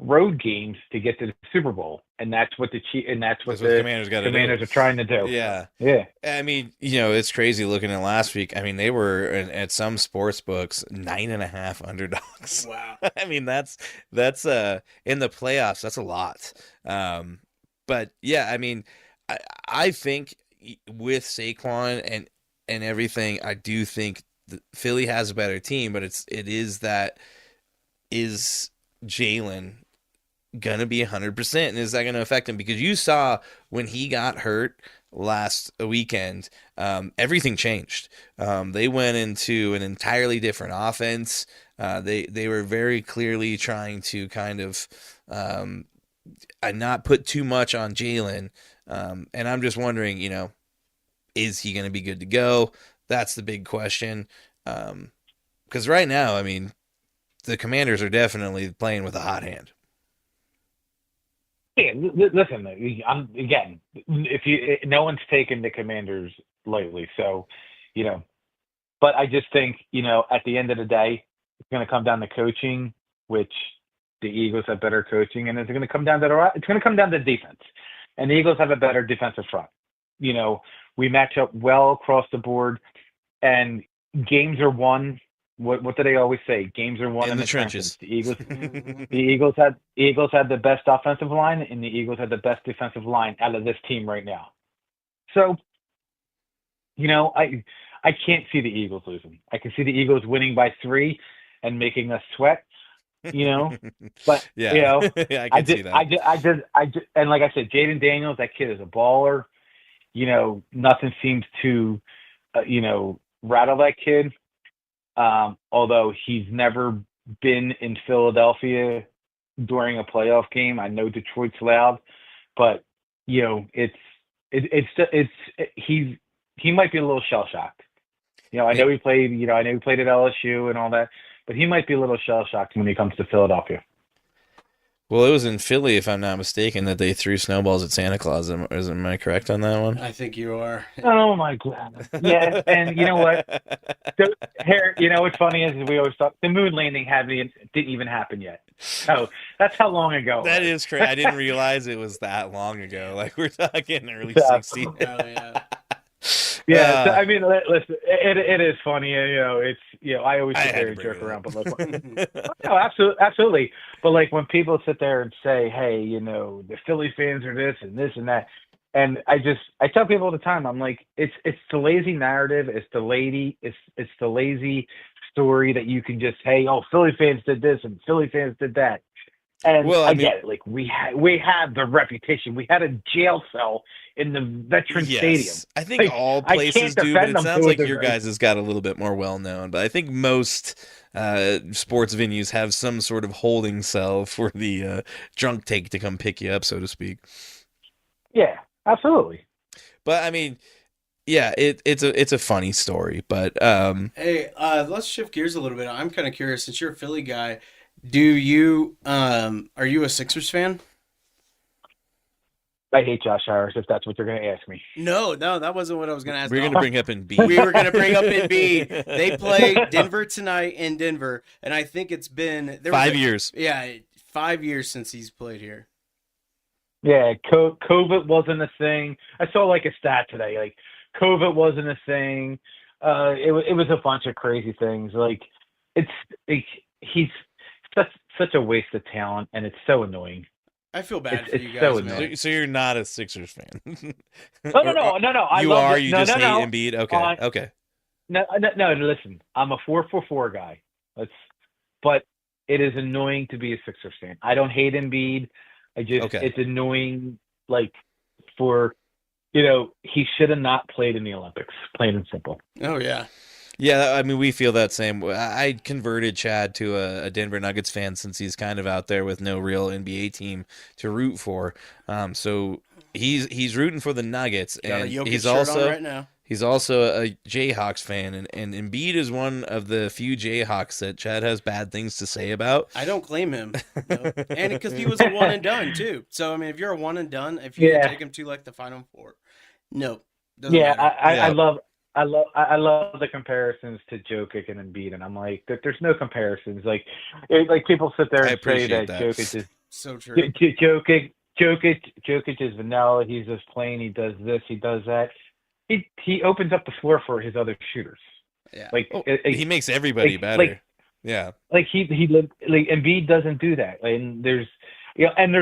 road games to get to the Super Bowl, and that's what the Commanders are trying to do. Yeah. Yeah. I mean, it's crazy looking at last week. I mean, they were at some sports books 9.5 underdogs. Wow. I mean, that's in the playoffs. That's a lot. But yeah, I mean, I think with Saquon and everything, I do think Philly has a better team, but is Jalen gonna be 100%, and is that gonna affect him? Because you saw when he got hurt last weekend, everything changed. They went into an entirely different offense. They were very clearly trying to kind of not put too much on Jalen, and I'm just wondering, is he gonna be good to go? That's the big question. Because right now, I mean, the Commanders are definitely playing with a hot hand. Yeah, listen. No one's taken the Commanders lightly, so But I just think at the end of the day, it's going to come down to coaching, which the Eagles have better coaching, and it's going to come down to defense, and the Eagles have a better defensive front. We match up well across the board, and games are won. What do they always say? Games are won in the trenches. The Eagles had the best offensive line, and the Eagles had the best defensive line out of this team right now. So, I can't see the Eagles losing. I can see the Eagles winning by 3 and making us sweat. But yeah, yeah, I can see that. And like I said, Jaden Daniels, that kid is a baller. Nothing seems to, rattle that kid. Although he's never been in Philadelphia during a playoff game. I know Detroit's loud, but he might be a little shell shocked. I know he played at LSU and all that, but he might be a little shell shocked when he comes to Philadelphia. Well, it was in Philly, if I'm not mistaken, that they threw snowballs at Santa Claus. Am I correct on that one? I think you are. Oh, my God. Yeah, and you know what? What's funny is we always thought the moon landing didn't even happen yet. So that's how long ago. That is crazy. I didn't realize it was that long ago. Like, we're talking early 60s. Oh, yeah. Yeah, so, I mean, listen, it is funny. It's I always sit there and joke around, but no, absolutely. But like when people sit there and say, "Hey, the Philly fans are this and this and that," and I tell people all the time, I'm like, it's the lazy narrative, it's the lazy story that you can just, hey, oh, Philly fans did this and Philly fans did that. And I get it. Like we have the reputation. We had a jail cell in the Veterans Stadium. I think all places do, but it sounds like your guys has got a little bit more well known. But I think most sports venues have some sort of holding cell for the drunk take to come pick you up, so to speak. Yeah, absolutely. But I mean, yeah, it's a funny story. But hey, let's shift gears a little bit. I'm kind of curious, since you're a Philly guy. Are you a Sixers fan? I hate Josh Harris, if that's what you're going to ask me. No, that wasn't what I was going to ask. We're going to bring up Embiid. We were going to bring up Embiid. They play Denver tonight in Denver, and I think it's been 5 years. Yeah, 5 years since he's played here. Yeah, COVID wasn't a thing. I saw like a stat today, like COVID wasn't a thing. It was a bunch of crazy things. Like he's such a waste of talent, and it's so annoying. I feel bad for you guys. So man. So you're not a Sixers fan? No. You are. You just hate Embiid. Okay. Okay. No. Listen, I'm a 4-for-4 guy. But it is annoying to be a Sixers fan. I don't hate Embiid. It's annoying. Like he should have not played in the Olympics. Plain and simple. Oh yeah. Yeah, I mean, we feel that same. I converted Chad to a Denver Nuggets fan since he's kind of out there with no real NBA team to root for. So he's rooting for the Nuggets, and he's also a Jayhawks fan, and Embiid is one of the few Jayhawks that Chad has bad things to say about. I don't claim him, and because he was a one and done too. So I mean, if you're a one and done, if you take him to like the Final Four, no. I love the comparisons to Jokic and Embiid, and I'm like, there's no comparisons. Like people sit there and say that Jokic is so true. Jokic is vanilla. He's just plain. He does this. He does that. He opens up the floor for his other shooters. Yeah, he makes everybody better. Yeah, Embiid doesn't do that, and there's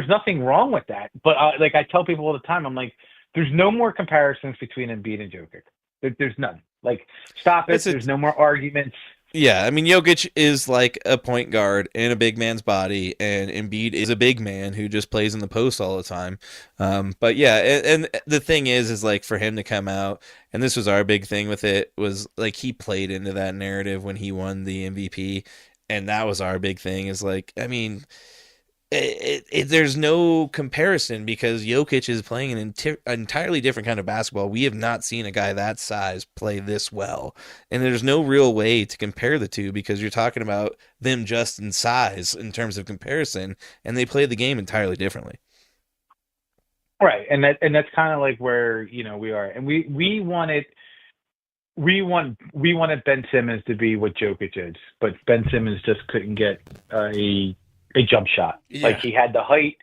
nothing wrong with that. But I tell people all the time, I'm like, there's no more comparisons between Embiid and Jokic. There's none. Like, stop it. There's no more arguments. Yeah, I mean, Jokic is like a point guard in a big man's body, and Embiid is a big man who just plays in the post all the time. But yeah, and the thing is like for him to come out, and this was our big thing with it, was like he played into that narrative when he won the MVP, and that was our big thing. Is like, I mean, there's no comparison because Jokic is playing an entirely different kind of basketball. We have not seen a guy that size play this well. And there's no real way to compare the two because you're talking about them just in size in terms of comparison, and they play the game entirely differently. Right. And that's kind of like where, we are. And we wanted Ben Simmons to be what Jokic is, but Ben Simmons just couldn't get a jump shot. Yeah. Like he had the height.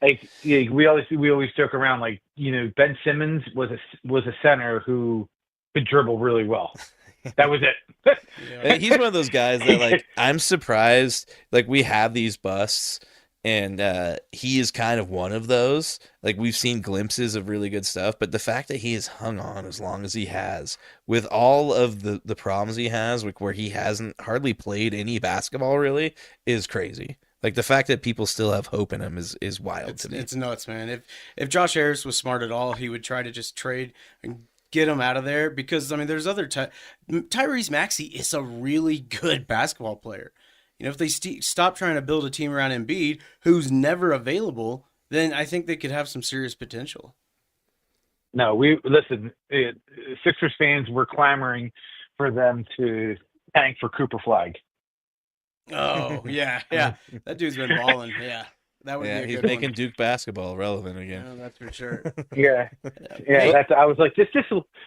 Like we always joke around. Like Ben Simmons was a center who could dribble really well. That was it. Yeah. He's one of those guys that like I'm surprised. Like we have these busts, and he is kind of one of those. Like we've seen glimpses of really good stuff, but the fact that he has hung on as long as he has, with all of the problems he has, like where he hasn't hardly played any basketball really, is crazy. Like the fact that people still have hope in him is wild to me. It's nuts, man. If Josh Harris was smart at all, he would try to just trade and get him out of there because I mean, there's other Tyrese Maxey is a really good basketball player. If they stop trying to build a team around Embiid, who's never available, then I think they could have some serious potential. No, Sixers fans were clamoring for them to tank for Cooper Flag. Oh, yeah. That dude's been balling. Yeah. That would be a he's good making one. Duke basketball relevant again. Yeah, that's for sure. Yeah. I was like, just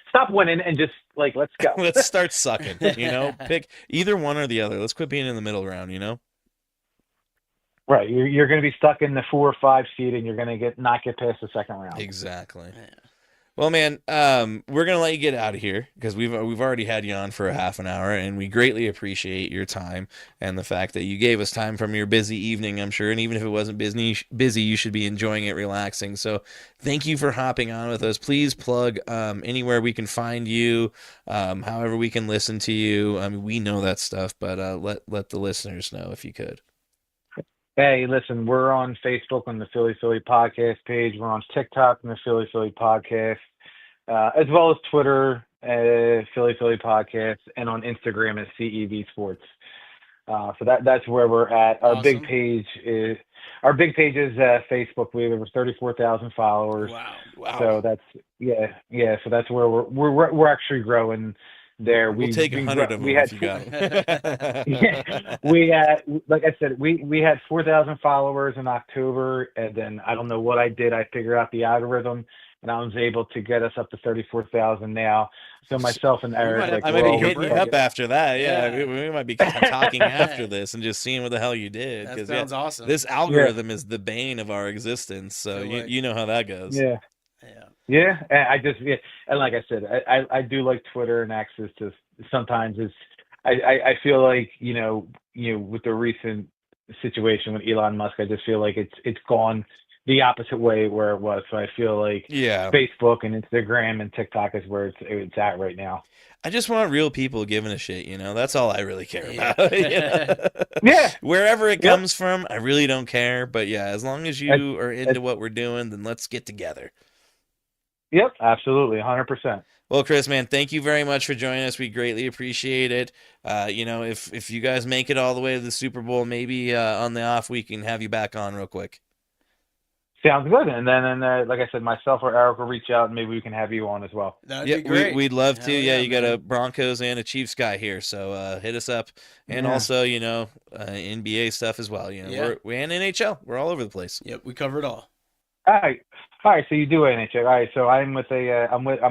stop winning and just like, let's go. Let's start sucking, pick either one or the other. Let's quit being in the middle ground, Right. You're going to be stuck in the 4 or 5 seed and you're going to not get past the second round. Exactly. Yeah. Well, man, we're going to let you get out of here because we've already had you on for a half an hour, and we greatly appreciate your time and the fact that you gave us time from your busy evening, I'm sure, and even if it wasn't busy, you should be enjoying it, relaxing. So thank you for hopping on with us. Please plug anywhere we can find you, however we can listen to you. I mean, we know that stuff, but let the listeners know if you could. Hey, listen, we're on Facebook on the Philly Podcast page. We're on TikTok on the Philly Podcast, as well as Twitter, Philly Podcast, and on Instagram at CEV Sports. So that's where we're at. Our big page is Facebook. We have over 34,000 followers. Wow. So that's So that's where we're actually growing there. We'll take 100 of them if you got them. Yeah, we had, like I said, we had 4,000 followers in October, and then I don't know what I did. I figured out the algorithm, and I was able to get us up to 34,000 now. So myself and Eric, I might be hitting you up after that. Yeah, we might be talking after this and just seeing what the hell you did. That sounds awesome. This algorithm is the bane of our existence, so you know how that goes. Yeah. Yeah, and and like I said, I do like Twitter and access to. Sometimes I feel like with the recent situation with Elon Musk, I just feel like it's gone the opposite way where it was. So I feel like Facebook and Instagram and TikTok is where it's at right now. I just want real people giving a shit, That's all I really care about. Yeah. Wherever it comes from, I really don't care. But yeah, as long as you are into what we're doing, then let's get together. Yep, absolutely, 100%. Well, Chris, man, thank you very much for joining us. We greatly appreciate it. If you guys make it all the way to the Super Bowl, maybe on the off week, we can have you back on real quick. Sounds good. And then, like I said, myself or Eric will reach out, and maybe we can have you on as well. That'd be great. We'd love to. Yeah, you got a Broncos and a Chiefs guy here, so hit us up. And also, NBA stuff as well. We're in NHL. We're all over the place. Yep, we cover it all. All right. So you do NHL. All right. So I'm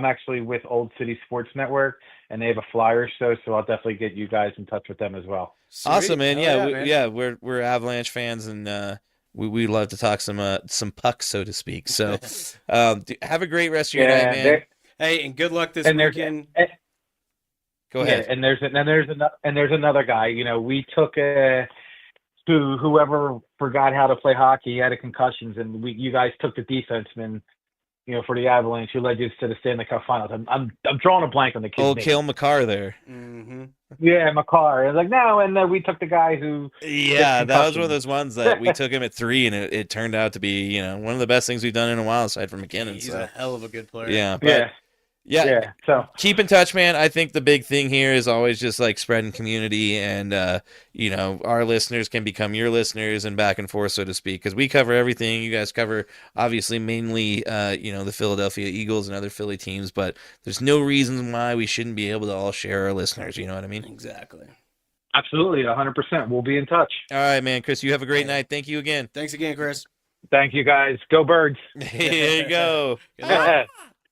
actually with Old City Sports Network, and they have a Flyers show. So I'll definitely get you guys in touch with them as well. Sweet. Awesome, man. Man. We're Avalanche fans, and we love to talk some pucks, so to speak. So have a great rest of your night, man. Hey, and good luck this weekend. Go ahead. Yeah, and there's another guy. We took whoever forgot how to play hockey, he had a concussions, and you guys took the defenseman, for the Avalanche, who led you to the Stanley Cup Finals. I'm drawing a blank on the kid's name. Cale Makar there. Mm-hmm. Yeah, Makar. I was like, no, and we took the guy who. Yeah, that was one of those ones that we took him at 3, and it turned out to be one of the best things we've done in a while, aside from McKinnon. He's a hell of a good player. Yeah, but, yeah. So keep in touch, man. I think the big thing here is always just like spreading community, and our listeners can become your listeners and back and forth, so to speak, because we cover everything. You guys cover obviously mainly the Philadelphia Eagles and other Philly teams, but there's no reason why we shouldn't be able to all share our listeners. You know what I mean? Exactly. Absolutely, 100%. We'll be in touch. All right, man. Chris, you have a great night. Thank you again. Thanks again, Chris. Thank you, guys. Go Birds. Here you go.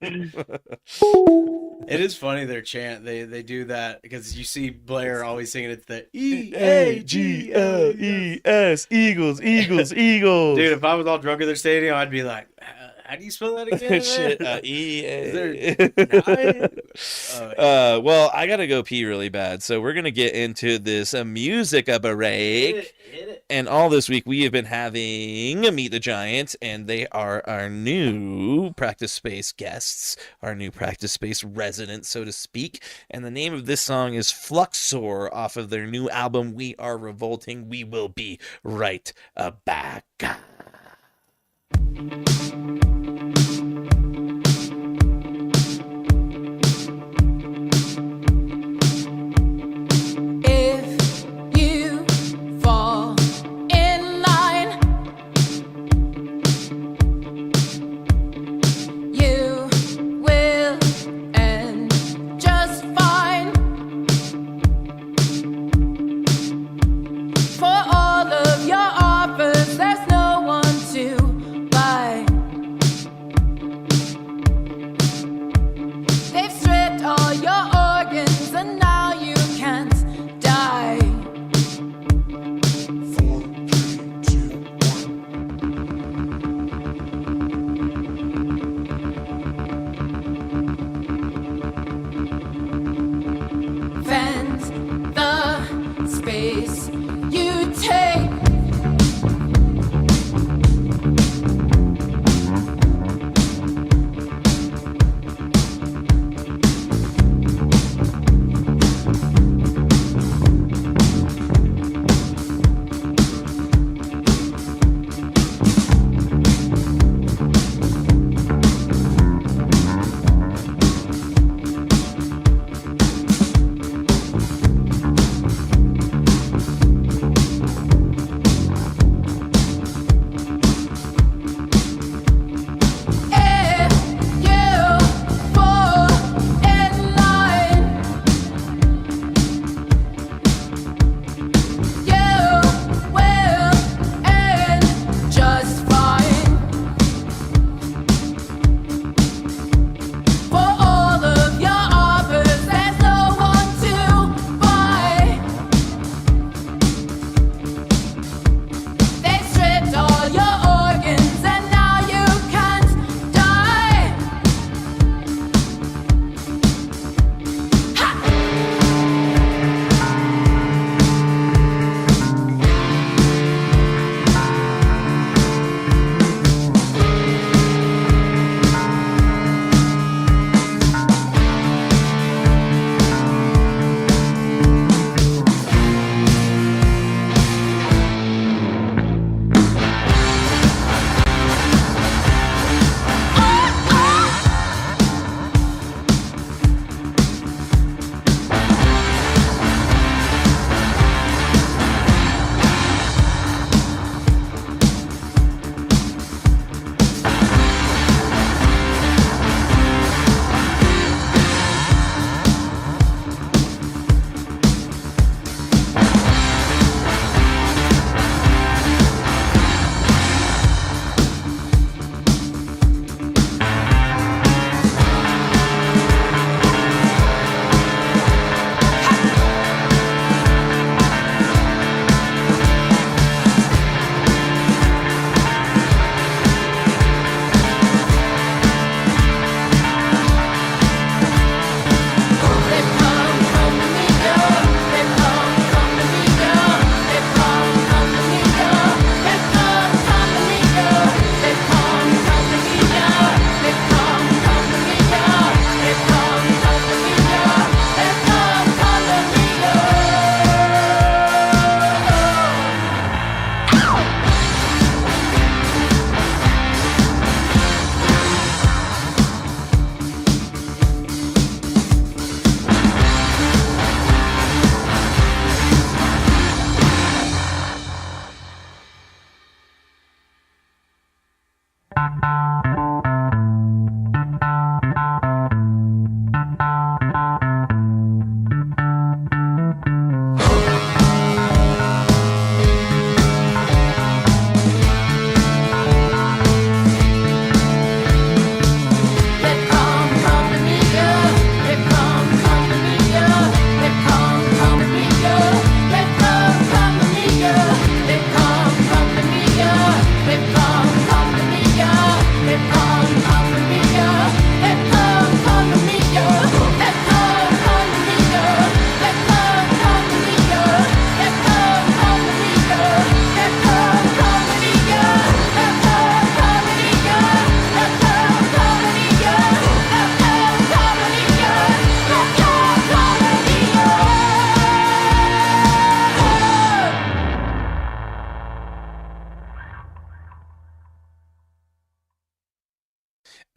It is funny their chant. They do that because you see Blair always singing it's the EAGLES Eagles Eagles. Dude, if I was all drunk at their stadium, I'd be like, how do you spell that again? Shit, well, I gotta go pee really bad, so we're gonna get into this music break. Hit it. And all this week we have been having Meet the Giant, and they are our new practice space guests, our new practice space residents, so to speak. And the name of this song is Fluxor off of their new album, We Are Revolting. We will be right back.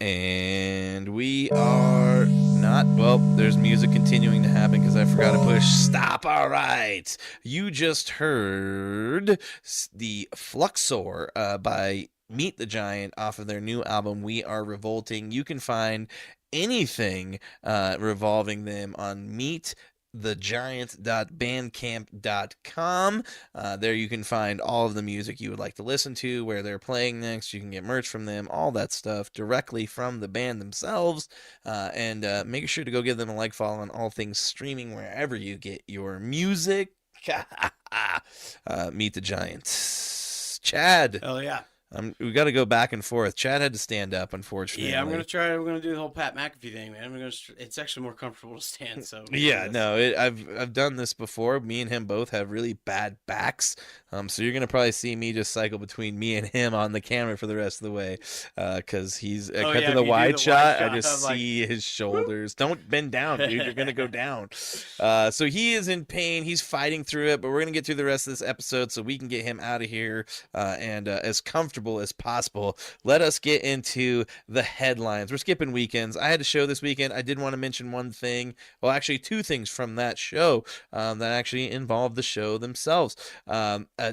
And we are not, well, there's music continuing to happen because I forgot to push stop. All right. You just heard the Fluxor by Meet the Giant off of their new album, We Are Revolting. You can find anything revolving them on meetthegiant.bandcamp.com. There you can find all of the music you would like to listen to, where they're playing next. You can get merch from them, all that stuff directly from the band themselves. And make sure to go give them a like, follow on all things streaming wherever you get your music. Meet the Giant. Chad. Oh, yeah. We got to go back and forth. Chad had to stand up, unfortunately. Yeah, I'm gonna try. We're gonna do the whole Pat McAfee thing, man. It's actually more comfortable to stand. So yeah, no, I've done this before. Me and him both have really bad backs. So you're gonna probably see me just cycle between me and him on the camera for the rest of the way, because he's cut to the wide shot. I just see his shoulders. Don't bend down, dude. You're gonna go down. So he is in pain. He's fighting through it, but we're gonna get through the rest of this episode so we can get him out of here and as comfortable as possible. Let us get into the headlines. We're skipping weekends. I had a show this weekend. I did want to mention one thing. Well, actually, two things from that show that actually involved the show themselves.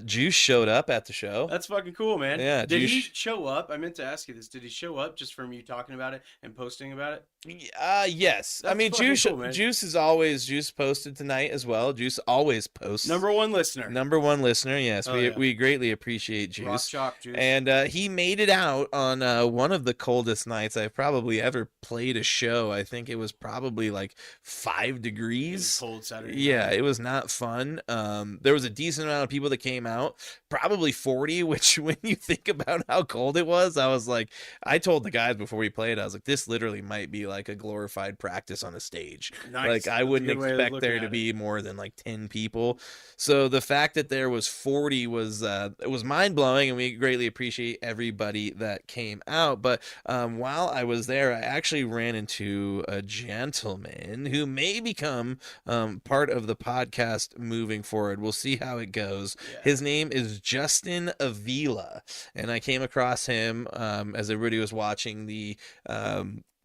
Juice showed up at the show. That's fucking cool, man. Yeah. Did he show up? I meant to ask you this. Did he show up just from you talking about it and posting about it? Yes. That's I mean, Juice. Cool, Juice is always posted tonight as well. Juice always posts. Number one listener. Yes, we greatly appreciate Juice. Rock chalk, Juice. And he made it out on one of the coldest nights I've probably ever played a show. I think it was probably like 5 degrees. It was cold Saturday night. Yeah, it was not fun. There was a decent amount of people that came out, probably 40, which when you think about how cold it was, I was like, I told the guys before we played, I was like, this literally might be like a glorified practice on a stage. Nice. Like I wouldn't expect there to be more than like 10 people. So the fact that there was 40 was it was mind-blowing, and we greatly appreciate everybody that came out. But while I was there, I actually ran into a gentleman who may become part of the podcast moving forward. We'll see how it goes. Yeah. His name is Justin Avila, and I came across him as everybody was watching the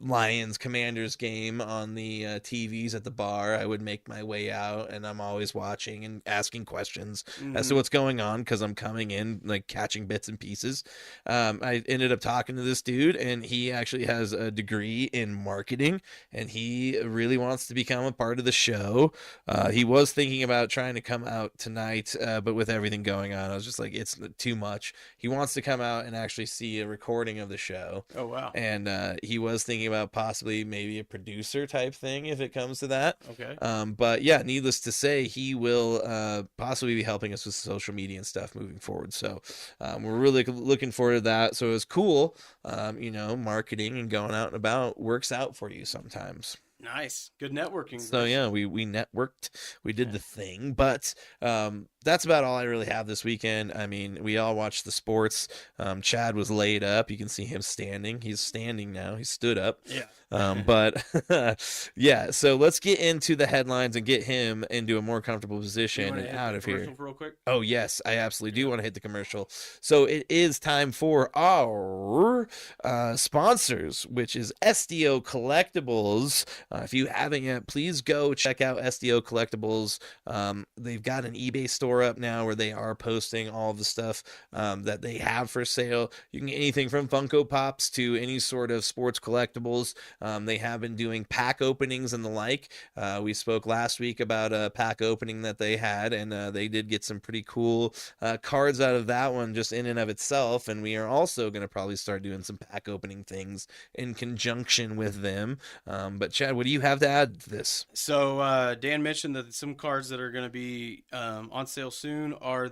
Lions Commanders game on the TVs at the bar. I would make my way out, and I'm always watching and asking questions as to what's going on, because I'm coming in like catching bits and pieces. I ended up talking to this dude, and he actually has a degree in marketing, and he really wants to become a part of the show. He was thinking about trying to come out tonight, but with everything going on, I was just like, it's too much. He wants to come out and actually see a recording of the show. Oh, wow. And he was thinking about possibly maybe a producer type thing if it comes to that. Okay. But yeah, needless to say, he will possibly be helping us with social media and stuff moving forward. So we're really looking forward to that. So it was cool. Marketing and going out and about works out for you sometimes. Nice. Good networking. So yeah, we networked, we did the thing, but that's about all I really have this weekend. I mean, we all watched the sports. Chad was laid up. You can see him standing. He's standing now. He stood up. Yeah. But yeah, so let's get into the headlines and get him into a more comfortable position and out of here. Real quick? Oh yes, I absolutely do want to hit the commercial. So it is time for our sponsors, which is SDO Collectibles. If you haven't yet, please go check out SDO Collectibles. They've got an eBay store up now where they are posting all of the stuff that they have for sale. You can get anything from Funko Pops to any sort of sports collectibles. They have been doing pack openings and the like. We spoke last week about a pack opening that they had, and they did get some pretty cool cards out of that one just in and of itself. And we are also going to probably start doing some pack opening things in conjunction with them. But Chad, what do you have to add to this? So Dan mentioned that some cards that are going to be on sale soon are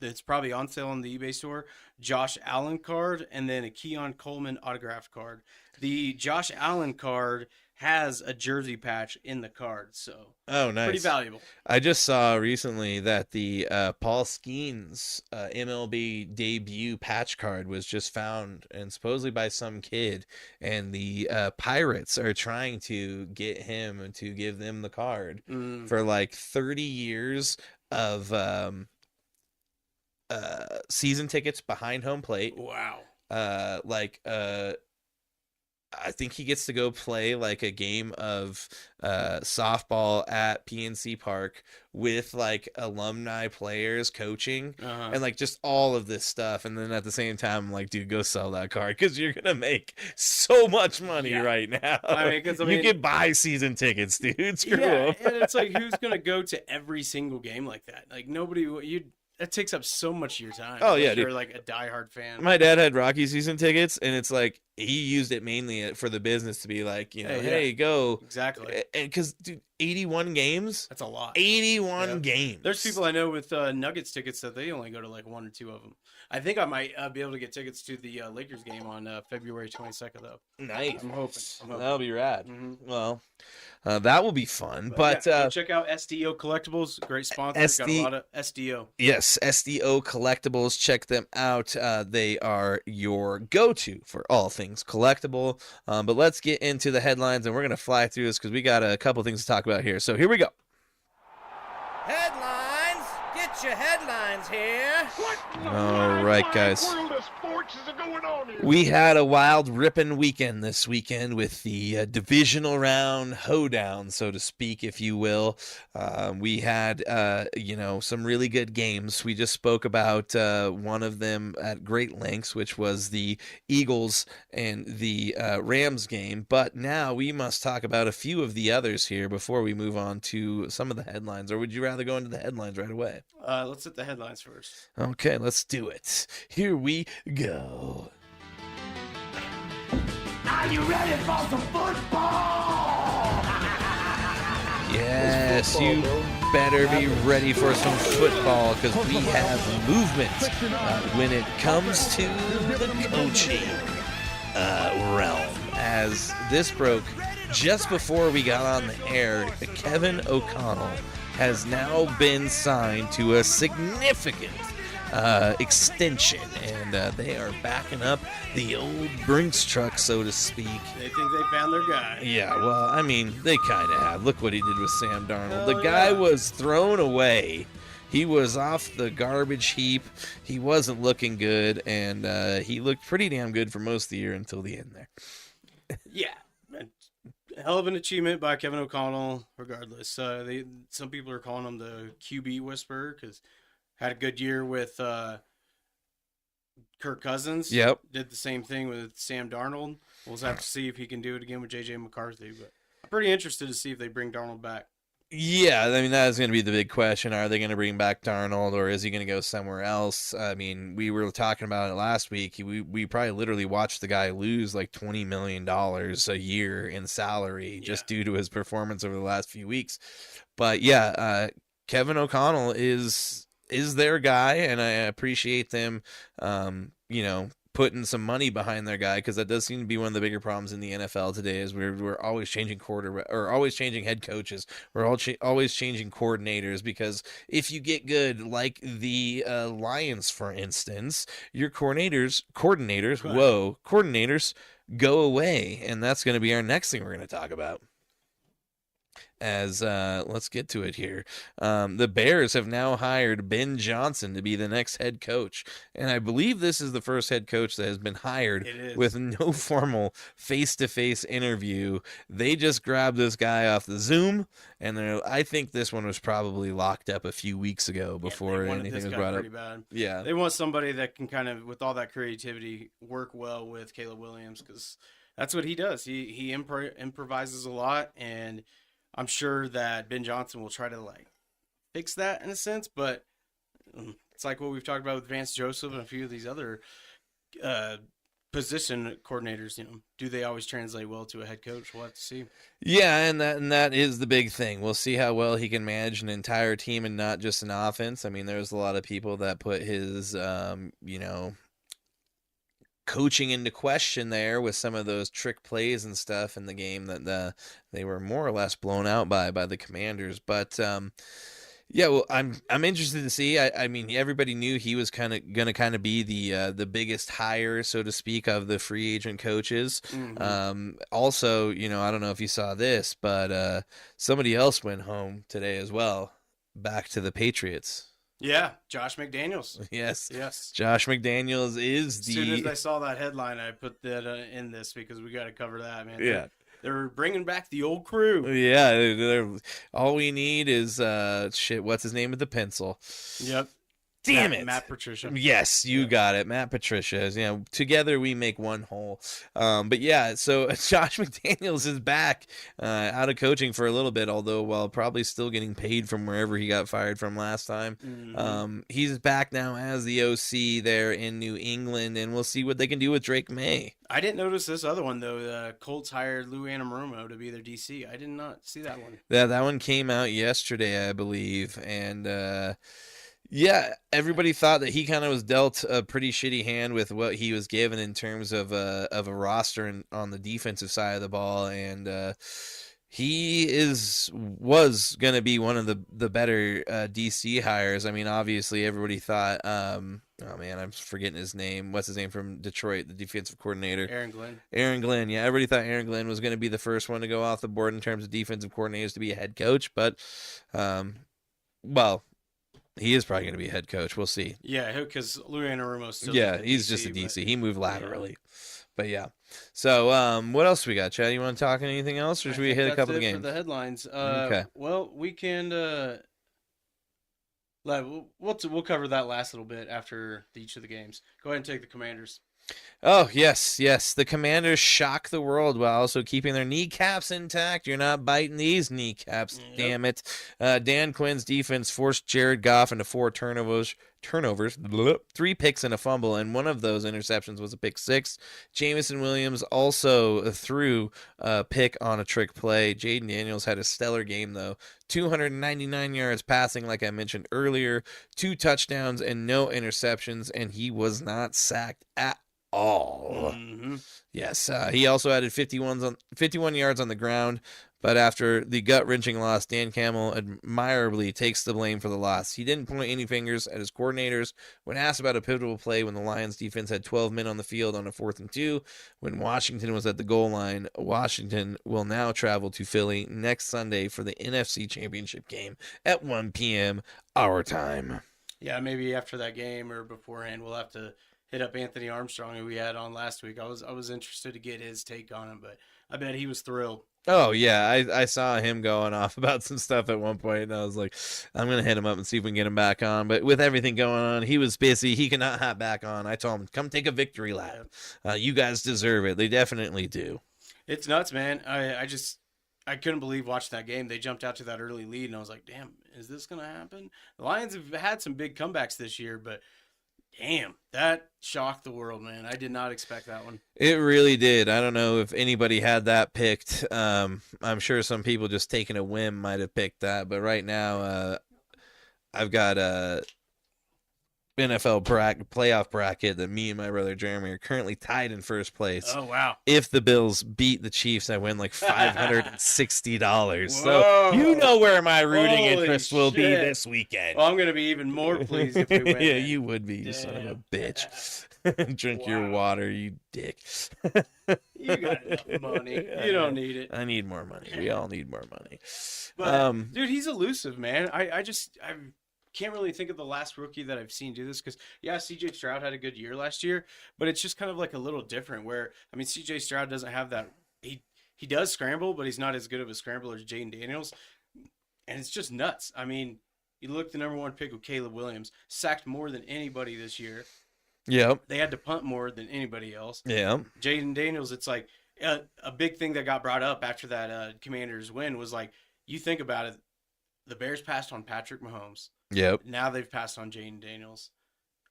that's probably on sale on the eBay store, Josh Allen card, and then a Keon Coleman autographed card. The Josh Allen card has a jersey patch in the card, so oh, nice, pretty valuable. I just saw recently that the Paul Skeens MLB debut patch card was just found, and supposedly by some kid, and the Pirates are trying to get him to give them the card for like 30 years of season tickets behind home plate. Wow. I think he gets to go play like a game of softball at PNC Park with like alumni players coaching and like just all of this stuff. And then at the same time, I'm like, dude, go sell that card because you're going to make so much money right now. I mean, you can buy season tickets, dude. Screw them. And it's like, who's going to go to every single game like that? Like nobody, that takes up so much of your time. Oh, yeah, you're like a diehard fan. My dad had Rocky season tickets, and it's like he used it mainly for the business to be like, hey, go. Exactly. And because, dude, 81 games? That's a lot. 81 games. There's people I know with Nuggets tickets that they only go to like 1 or 2 of them. I think I might be able to get tickets to the Lakers game on February 22nd, though. Nice. I'm hoping. That'll be rad. Mm-hmm. Well, that will be fun. But check out SDO Collectibles. Great sponsor. Got a lot of SDO. Yes, SDO Collectibles. Check them out. They are your go-to for all things collectible. But let's get into the headlines, and we're going to fly through this because we got a couple things to talk about here. So here we go. Headlines. Get your headlines here. All right, guys. We had a wild ripping weekend this weekend with the divisional round hoedown, so to speak, if you will. We had, some really good games. We just spoke about one of them at great lengths, which was the Eagles and the Rams game. But now we must talk about a few of the others here before we move on to some of the headlines. Or would you rather go into the headlines right away? Let's hit the headlines first. Okay, let's do it. Here we go. Are you ready for some football? Yes, you better be ready for some football because we have movement when it comes to the coaching realm. As this broke just before we got on the air, Kevin O'Connell has now been signed to a significant extension, and they are backing up the old Brinks truck, so to speak. They think they found their guy. Yeah, well, I mean, they kind of have. Look what he did with Sam Darnold. The guy was thrown away. He was off the garbage heap. He wasn't looking good, and he looked pretty damn good for most of the year until the end there. Yeah. Hell of an achievement by Kevin O'Connell, regardless. Some people are calling him the QB whisperer because had a good year with Kirk Cousins. Yep. Did the same thing with Sam Darnold. We'll just have to see if he can do it again with J.J. McCarthy. But I'm pretty interested to see if they bring Darnold back. Yeah, I mean, that is going to be the big question. Are they going to bring back Darnold, or is he going to go somewhere else? I mean, we were talking about it last week. We probably literally watched the guy lose like $20 million a year in salary just due to his performance over the last few weeks. But yeah, Kevin O'Connell is their guy, and I appreciate them, putting some money behind their guy, because that does seem to be one of the bigger problems in the NFL today. Is we're always changing always changing head coaches. We're always changing coordinators, because if you get good, like the Lions, for instance, your coordinators go away, and that's going to be our next thing we're going to talk about. As let's get to it here. The Bears have now hired Ben Johnson to be the next head coach, and I believe this is the first head coach that has been hired with no formal face-to-face interview. They just grabbed this guy off the Zoom, and I think this one was probably locked up a few weeks ago before anything was brought up. Bad. Yeah, they want somebody that can kind of, with all that creativity, work well with Caleb Williams, because that's what he does. He improvises a lot, and I'm sure that Ben Johnson will try to fix that in a sense, but it's like what we've talked about with Vance Joseph and a few of these other position coordinators. Do they always translate well to a head coach? We'll have to see. Yeah, and that is the big thing. We'll see how well he can manage an entire team and not just an offense. I mean, there's a lot of people that put his, coaching into question there with some of those trick plays and stuff in the game that they were more or less blown out by the Commanders. But yeah, well, I'm interested to see. I mean, everybody knew he was going to be the biggest hire, so to speak, of the free agent coaches. Mm-hmm. Also, I don't know if you saw this, but somebody else went home today as well, back to the Patriots. Yeah, Josh McDaniels. Yes. Yes. Josh McDaniels is As soon as I saw that headline, I put that in this because we got to cover that, man. Yeah. They're bringing back the old crew. Yeah, all we need is what's his name with the pencil? Yep. Damn it. Matt Patricia. Yes, you got it. Matt Patricia. You know, together we make one whole. But yeah, so Josh McDaniels is back out of coaching for a little bit, although while probably still getting paid from wherever he got fired from last time. Mm-hmm. He's back now as the OC there in New England, and we'll see what they can do with Drake May. I didn't notice this other one, though. The Colts hired Lou Anarumo to be their DC. I did not see that one. That one came out yesterday, I believe, and yeah, everybody thought that he kind of was dealt a pretty shitty hand with what he was given in terms of a roster on the defensive side of the ball, and he was going to be one of the better DC hires. I mean, obviously, everybody thought, oh man, I'm forgetting his name. What's his name from Detroit, the defensive coordinator? Aaron Glenn. Aaron Glenn, yeah, everybody thought Aaron Glenn was going to be the first one to go off the board in terms of defensive coordinators to be a head coach, but, well, he is probably going to be a head coach. We'll see. Yeah, because Lou Anarumo's still he's DC, just a DC. He moved laterally. But yeah. So what else we got, Chad? You want to talk anything else, or should we hit a couple of games? For the headlines. Okay. Well, we can. We'll cover that last little bit after each of the games. Go ahead and take the Commanders. Oh, yes. The Commanders shock the world while also keeping their kneecaps intact. You're not biting these kneecaps, damn it. Dan Quinn's defense forced Jared Goff into 4 turnovers, 3 picks and a fumble, and one of those interceptions was a pick 6. Jamison Williams also threw a pick on a trick play. Jaden Daniels had a stellar game, though. 299 yards passing, like I mentioned earlier, 2 touchdowns and no interceptions, and he was not sacked at all. Mm-hmm. Yes, he also added 51 yards on the ground, but after the gut-wrenching loss, Dan Campbell admirably takes the blame for the loss. He didn't point any fingers at his coordinators when asked about a pivotal play when the Lions defense had 12 men on the field on a 4th and 2. When Washington was at the goal line, Washington will now travel to Philly next Sunday for the NFC Championship game at 1 p.m. our time. Yeah, maybe after that game or beforehand, we'll have to hit up Anthony Armstrong, who we had on last week. I was interested to get his take on him, but I bet he was thrilled. Oh, yeah, I saw him going off about some stuff at one point, and I was like, I'm going to hit him up and see if we can get him back on. But with everything going on, he was busy. He cannot hop back on. I told him, come take a victory lap. You guys deserve it. They definitely do. It's nuts, man. I couldn't believe watching that game. They jumped out to that early lead, and I was like, damn, is this going to happen? The Lions have had some big comebacks this year, but damn, that shocked the world, man. I did not expect that one. It really did. I don't know if anybody had that picked. I'm sure some people just taking a whim might have picked that, but right now I've got a NFL playoff bracket that me and my brother Jeremy are currently tied in first place. Oh, wow. If the Bills beat the Chiefs, I win like $560. So you know where my rooting interest will be this weekend. Well, I'm going to be even more pleased if we win. Yeah, you would be, you son of a bitch. Drink your water, you dick. You got enough money. You don't need it. I need more money. We all need more money. But, dude, he's elusive, man. I can't really think of the last rookie that I've seen do this because, yeah, CJ Stroud had a good year last year, but it's just kind of like a little different where, I mean, CJ Stroud doesn't have that. He does scramble, but he's not as good of a scrambler as Jaden Daniels, and it's just nuts. I mean, you look at the number 1 pick with Caleb Williams, sacked more than anybody this year. Yep. They had to punt more than anybody else. Yeah. Jaden Daniels, it's like a big thing that got brought up after that Commanders win was like, you think about it, the Bears passed on Patrick Mahomes. Yep. Now they've passed on Jaden Daniels.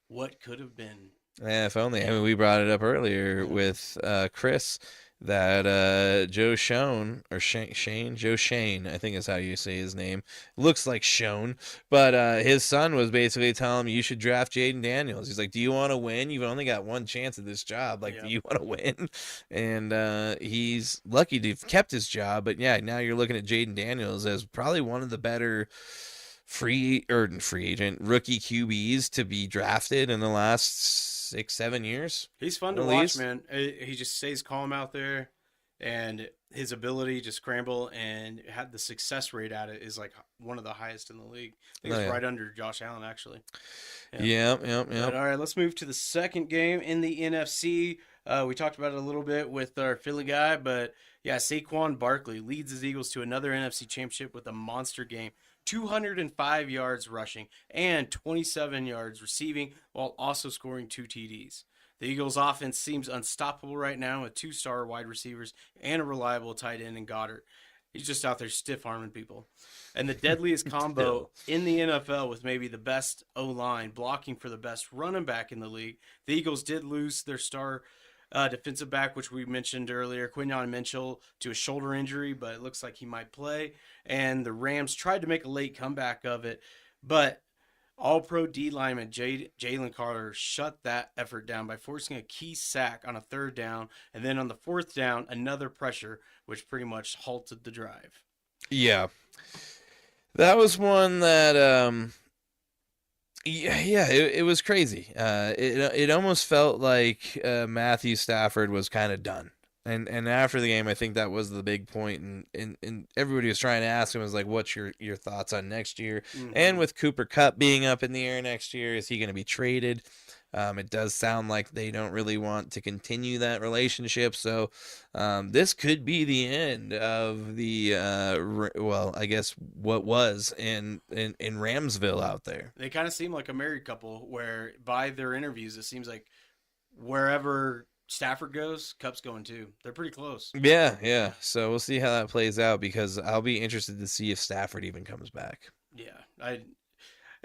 What could have been? Yeah, if only. I mean, we brought it up earlier with Chris that Joe Schoen, or Shane, Joe Shane, I think is how you say his name. Looks like Schoen, but his son was basically telling him, you should draft Jaden Daniels. He's like, do you want to win? You've only got one chance at this job. Like, do you want to win? And he's lucky to have kept his job. But yeah, now you're looking at Jaden Daniels as probably one of the better free agent rookie QBs to be drafted in the last 6-7 years. He's fun to watch, man. He just stays calm out there, and his ability to scramble and had the success rate at it is like one of the highest in the league. I think it's right under Josh Allen, actually. Yeah. All right, let's move to the second game in the NFC. We talked about it a little bit with our Philly guy, but yeah, Saquon Barkley leads his Eagles to another NFC Championship with a monster game. 205 yards rushing and 27 yards receiving, while also scoring 2 TDs. The Eagles' offense seems unstoppable right now with 2-star wide receivers and a reliable tight end in Goddard. He's just out there stiff-arming people. And the deadliest combo in the NFL with maybe the best O-line blocking for the best running back in the league. The Eagles did lose their star defensive back, which we mentioned earlier, Quinyon Mitchell, to a shoulder injury, but it looks like he might play. And the Rams tried to make a late comeback of it, but All-Pro D lineman Jalen Carter shut that effort down by forcing a key sack on a 3rd down, and then on the 4th down, another pressure, which pretty much halted the drive. Yeah. That was one that, it was crazy. It almost felt like Matthew Stafford was kind of done. And after the game, I think that was the big point, and everybody was trying to ask him, was like, what's your thoughts on next year? Mm-hmm. And with Cooper Kupp being up in the air next year, is he going to be traded? It does sound like they don't really want to continue that relationship, so this could be the end of the I guess what was in Ramsville out there. They kind of seem like a married couple, where by their interviews, it seems like wherever Stafford goes, Kupp's going too. They're pretty close. Yeah. So we'll see how that plays out, because I'll be interested to see if Stafford even comes back. Yeah,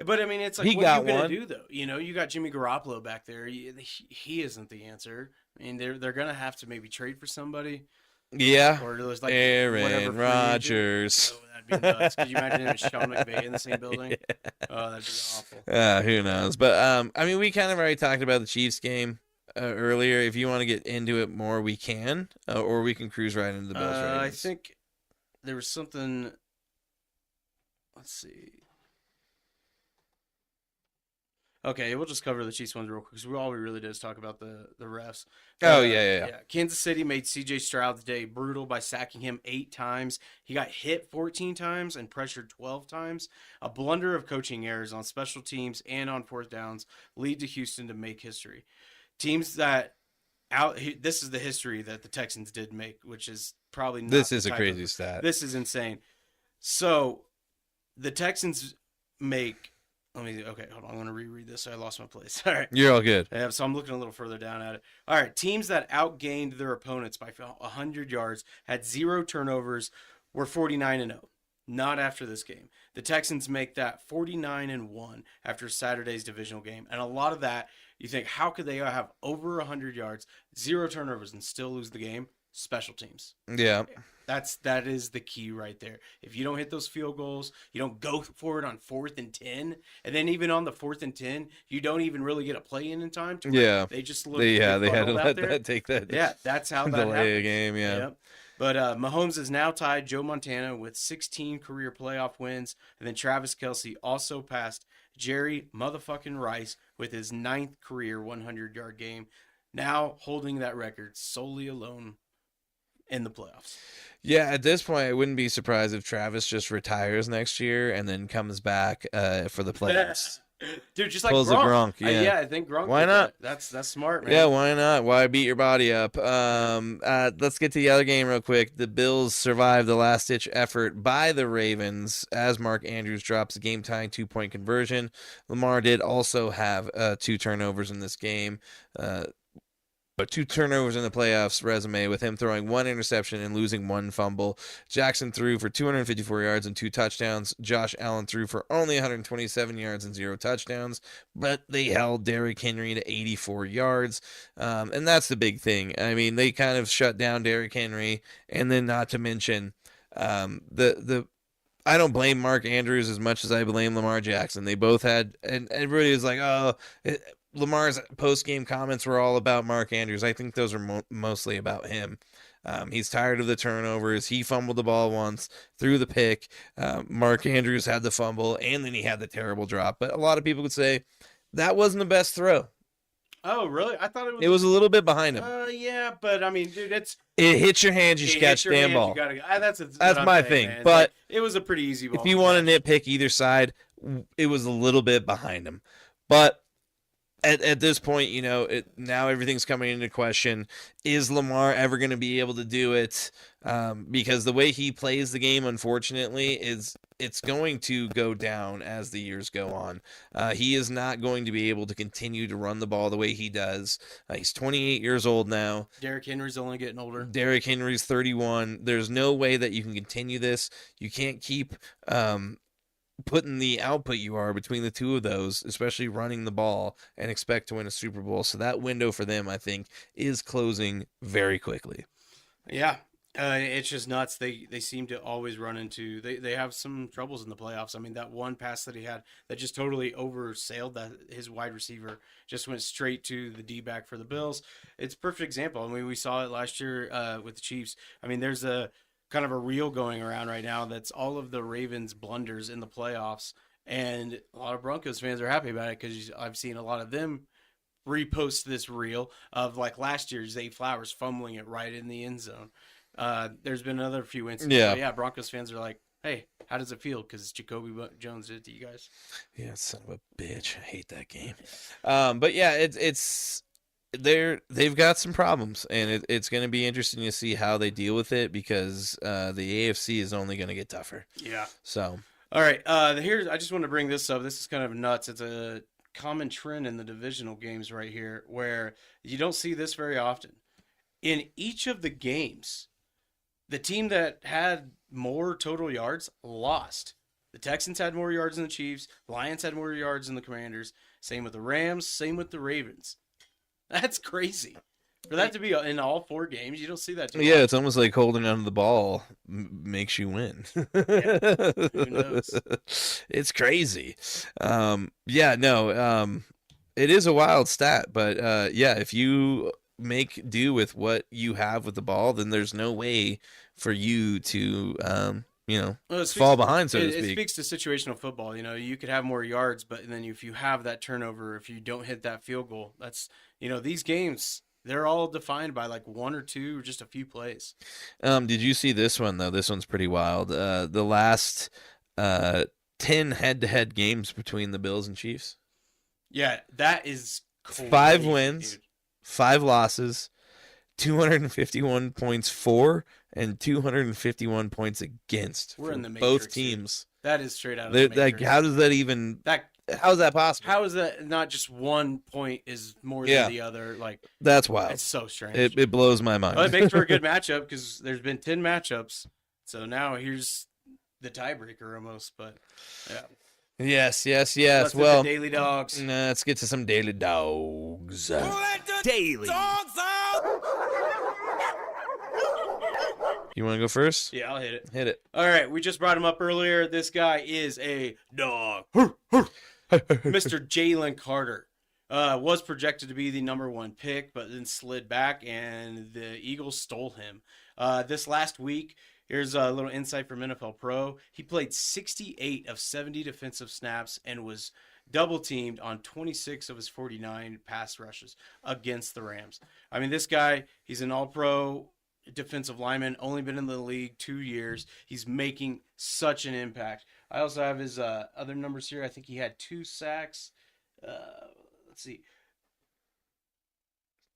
but I mean, it's like, what are you going to do though? You know, you got Jimmy Garoppolo back there. He isn't the answer. I mean, they're going to have to maybe trade for somebody. Yeah, or there's like Aaron Rodgers. Oh, that'd be nuts. Could you imagine him and Sean McVay in the same building? Yeah. Oh, that'd be awful. Who knows? But I mean, we kind of already talked about the Chiefs game earlier. If you want to get into it more, we can, or we can cruise right into the Bills. I think there was something. Let's see. Okay, we'll just cover the Chiefs ones real quick, because all we really did is talk about the refs. Yeah. Kansas City made CJ Stroud's day brutal by sacking him 8 times. He got hit 14 times and pressured 12 times. A blunder of coaching errors on special teams and on 4th downs lead to Houston to make history. Teams that this is the history that the Texans did make, which is probably not. This is a crazy stat. This is insane. So the Texans make. Okay, hold on. I'm going to reread this. I lost my place. All right. You're all good. Yeah, so I'm looking a little further down at it. All right. Teams that outgained their opponents by 100 yards, had 0 turnovers, were 49-0. Not after this game. The Texans make that 49-1 after Saturday's divisional game. And a lot of that, you think, how could they have over 100 yards, 0 turnovers, and still lose the game? Special teams. Yeah. That is the key right there. If you don't hit those field goals, you don't go for it on 4th and 10, and then even on the 4th and 10, you don't even really get a play in time. They just they had to let that take that. Yeah, that's how that delay happens. A game. Yeah. Yep. But Mahomes is now tied Joe Montana with 16 career playoff wins, and then Travis Kelce also passed Jerry motherfucking Rice with his 9th career 100-yard game, now holding that record solely alone in the playoffs. Yeah, at this point, I wouldn't be surprised if Travis just retires next year and then comes back for the playoffs. Dude, just like Pulls Gronk. A Gronk. Yeah. I think Gronk. Why not? That's smart, man. Yeah, why not? Why beat your body up? Let's get to the other game real quick. The Bills survived the last-ditch effort by the Ravens as Mark Andrews drops a game-tying 2-point conversion. Lamar did also have 2 turnovers in this game. But 2 turnovers in the playoffs resume, with him throwing 1 interception and losing 1 fumble. Jackson threw for 254 yards and 2 touchdowns. Josh Allen threw for only 127 yards and 0 touchdowns, but they held Derrick Henry to 84 yards. And that's the big thing. I mean, they kind of shut down Derrick Henry, and then not to mention I don't blame Mark Andrews as much as I blame Lamar Jackson. They both had, and everybody was like, Lamar's post-game comments were all about Mark Andrews. I think those are mostly about him. He's tired of the turnovers. He fumbled the ball once, threw the pick. Mark Andrews had the fumble, and then he had the terrible drop. But a lot of people would say that wasn't the best throw. Oh, really? I thought it was a little bit behind him. Yeah, but I mean, dude, it hits your hands, you catch the damn ball. That's my thing. Man. But like, it was a pretty easy ball. If you want to nitpick either side, it was a little bit behind him. But at this point, now everything's coming into question. Is Lamar ever going to be able to do it? Because the way he plays the game, unfortunately, it's going to go down as the years go on. He is not going to be able to continue to run the ball the way he does. He's 28 years old now. Derrick Henry's only getting older. Derrick Henry's 31. There's no way that you can continue this. You can't keep putting the output you are between the two of those, especially running the ball, and expect to win a Super Bowl. So that window for them, I think, is closing very quickly. Yeah. It's just nuts. They seem to always run into they have some troubles in the playoffs. I mean, that one pass that he had that just totally oversailed that his wide receiver just went straight to the D-back for the Bills. It's a perfect example. I mean, we saw it last year with the Chiefs. I mean, there's a kind of a reel going around right now that's all of the Ravens blunders in the playoffs, and a lot of Broncos fans are happy about it because I've seen a lot of them repost this reel of like last year's Zay Flowers fumbling it right in the end zone. There's been another few instances. Yeah, Broncos fans are like, hey, how does it feel? Because Jacoby Jones did it to you guys. Yeah, son of a bitch. I hate that game. But yeah, they've got some problems, and it's going to be interesting to see how they deal with it because the AFC is only going to get tougher. Yeah. So. All right. I just want to bring this up. This is kind of nuts. It's a common trend in the divisional games right here where you don't see this very often. In each of the games, the team that had more total yards lost. The Texans had more yards than the Chiefs. Lions had more yards than the Commanders. Same with the Rams. Same with the Ravens. That's crazy. For that to be in all four games, you don't see that too much. Yeah, it's almost like holding onto the ball makes you win. Yeah. Who knows? It's crazy. It is a wild stat, but if you make do with what you have with the ball, then there's no way for you to fall behind, so to speak. It speaks to situational football. You could have more yards, but then if you have that turnover, if you don't hit that field goal, that's these games, they're all defined by like one or two or just a few plays. Did you see this one though? This one's pretty wild. The last 10 head-to-head games between the Bills and Chiefs. Yeah, that is crazy, 5 wins. dude. 5 losses, 251 points for, and 251 points against. We're in the Matrix, both teams. Dude. That is straight out of the Matrix. Like, how does that even? How is that possible? How is that not just one point is more than the other? Like, that's wild. It's so strange. It blows my mind. Well, it makes for a good matchup because there's been 10 matchups. So now here's the tiebreaker almost. But yeah. Yes. Let's well, daily dogs. Let's get to some daily dogs. Daily dogs out. You want to go first? Yeah, I'll hit it. Hit it. All right, we just brought him up earlier. This guy is a dog. Mr. Jalen Carter was projected to be the number 1 pick, but then slid back, and the Eagles stole him. This last week, here's a little insight from NFL Pro. He played 68 of 70 defensive snaps and was double-teamed on 26 of his 49 pass rushes against the Rams. I mean, this guy, he's an all-pro defensive lineman, only been in the league 2 years. He's making such an impact. I also have his other numbers here. I think he had 2 sacks. Let's see.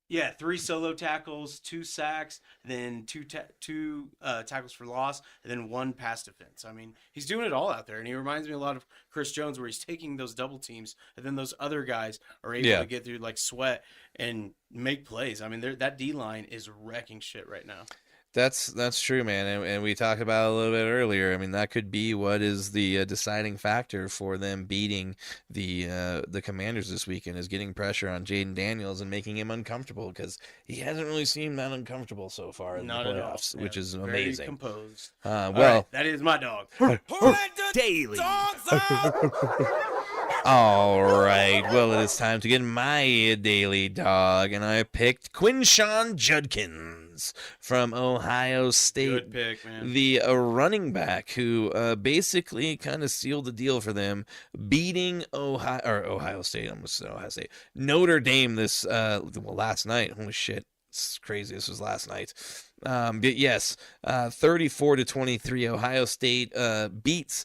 Yeah, 3 solo tackles, 2 sacks, then two tackles for loss, and then 1 pass defense. I mean, he's doing it all out there, and he reminds me a lot of Chris Jones, where he's taking those double teams, and then those other guys are able to get through like Sweat and make plays. I mean, that D-line is wrecking shit right now. That's true, man, and we talked about it a little bit earlier. I mean, that could be what is the deciding factor for them beating the Commanders this weekend, is getting pressure on Jaden Daniels and making him uncomfortable, because he hasn't really seemed that uncomfortable so far in the playoffs, which is amazing. Very composed. Well, right, that is my dog. Daily. All right, well, it is time to get my daily dog, and I picked Quinshawn Judkins. Judkins from Ohio State. Good pick, man. The running back who basically kind of sealed the deal for them, beating Ohio State. Almost Ohio State. Notre Dame this last night. Holy shit. It's crazy. This was last night. But yes, 34-23, Ohio State beats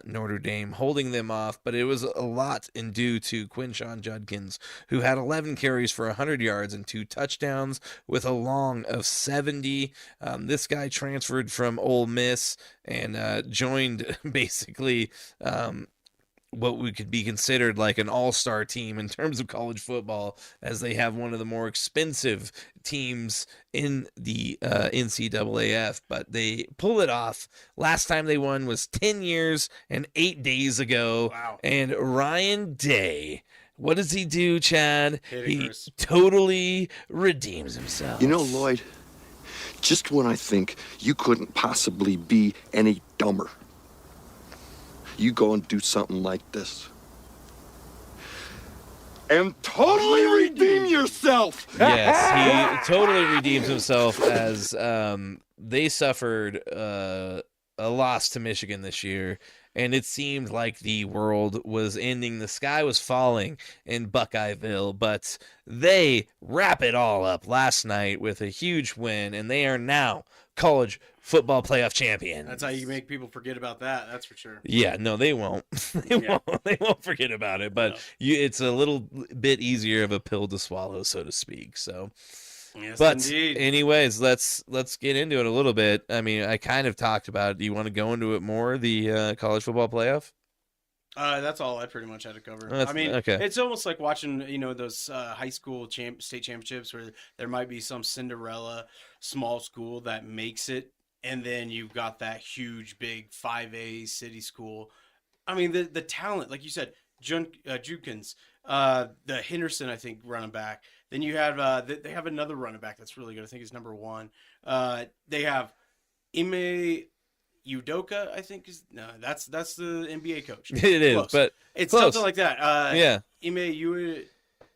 Notre Dame, holding them off, but it was a lot in due to Quinshon Judkins, who had 11 carries for 100 yards and 2 touchdowns with a long of 70. This guy transferred from Ole Miss and joined basically what we could be considered like an all-star team in terms of college football, as they have one of the more expensive teams in the NCAAF, but they pull it off. Last time they won was 10 years and 8 days ago. Wow. And Ryan Day, what does he do, Chad? He Chris. totally redeems himself. You know, Lloyd, just when I think you couldn't possibly be any dumber, you go and do something like this and totally redeem yourself. Yes, he totally redeems himself, as they suffered a loss to Michigan this year, and it seemed like the world was ending. The sky was falling in Buckeyeville, but they wrap it all up last night with a huge win, and they are now college football playoff champion. That's how you make people forget about that. That's for sure. Yeah, no, they won't. They won't forget about it. But it's a little bit easier of a pill to swallow, so to speak. So, yes, but indeed. anyways, let's get into it a little bit. I mean, I kind of talked about it. Do you want to go into it more? The college football playoff. That's all I pretty much had to cover. I mean, okay. It's almost like watching, those high school state championships where there might be some Cinderella small school that makes it, and then you've got that huge, big 5A city school. I mean, the talent, like you said, Judkins, the Henderson, I think, running back. Then you have they have another running back that's really good. I think he's number 1. They have Ime Udoka, I think that's the NBA coach. It is, Close. but it's close. something like that. Yeah.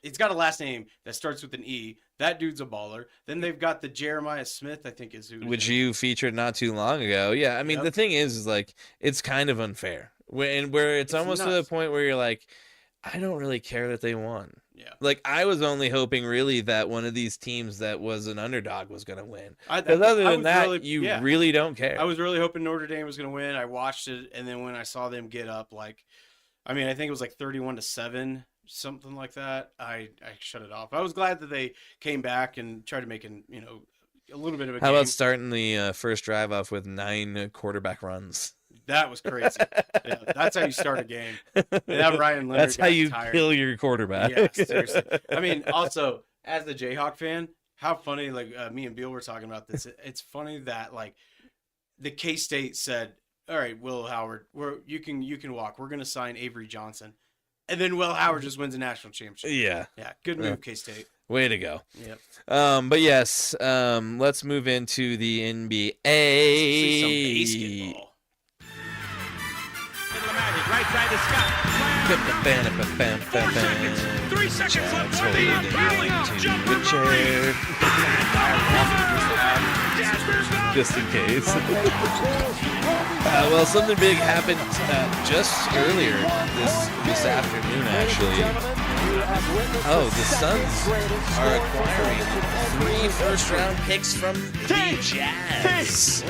It's got a last name that starts with an E. That dude's a baller. Then they've got the Jeremiah Smith, I think is who. Which you featured not too long ago. Yeah, I mean, The thing is like, it's kind of unfair. Where it's almost nuts. to the point where you're like, I don't really care that they won. Yeah. Like, I was only hoping really that one of these teams that was an underdog was going to win. Because Because other than that, really don't care. I was really hoping Notre Dame was going to win. I watched it, and then when I saw them get up, I think it was like 31-7, something like that. I shut it off. I was glad that they came back and tried to make a little bit of a How game. about starting the first drive off with 9 quarterback runs? That was crazy. Yeah, that's how you start a game. That Ryan Leonard. That's how you kill your quarterback. Yeah, seriously. I mean, also as the Jayhawk fan, how funny! Me and Beal were talking about this. It's funny that the K-State said, "All right, Will Howard, you can walk. We're going to sign Avery Johnson," and then Will Howard just wins a national championship. Yeah, good move, K-State. Way to go. Yep. But yes, let's move into the NBA. See some basketball. Right side to Scott. 3 seconds left for the unveiling. Jumper chair. Just in case. Well, something big happened just earlier this afternoon, actually. Oh, the Suns are acquiring 3 first-round picks from the Jazz.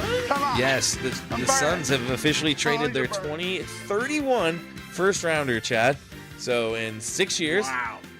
Yes, the Suns have officially traded their 2031 first-rounder, Chad. So in 6 years,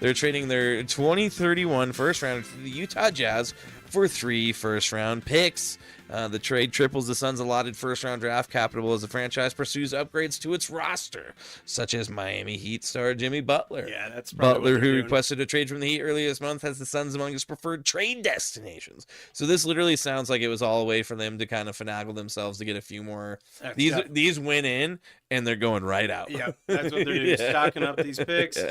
they're trading their 2031 first-rounder to the Utah Jazz for 3 first-round picks. The trade triples the Suns' allotted first-round draft capital as the franchise pursues upgrades to its roster, such as Miami Heat star Jimmy Butler. Yeah, that's probably Butler, what who doing. requested a trade from the Heat earlier this month, has the Suns among his preferred trade destinations. So this literally sounds like it was all a way for them to kind of finagle themselves to get a few more. These went in, and they're going right out. Yeah, that's what they're doing, stocking up these picks.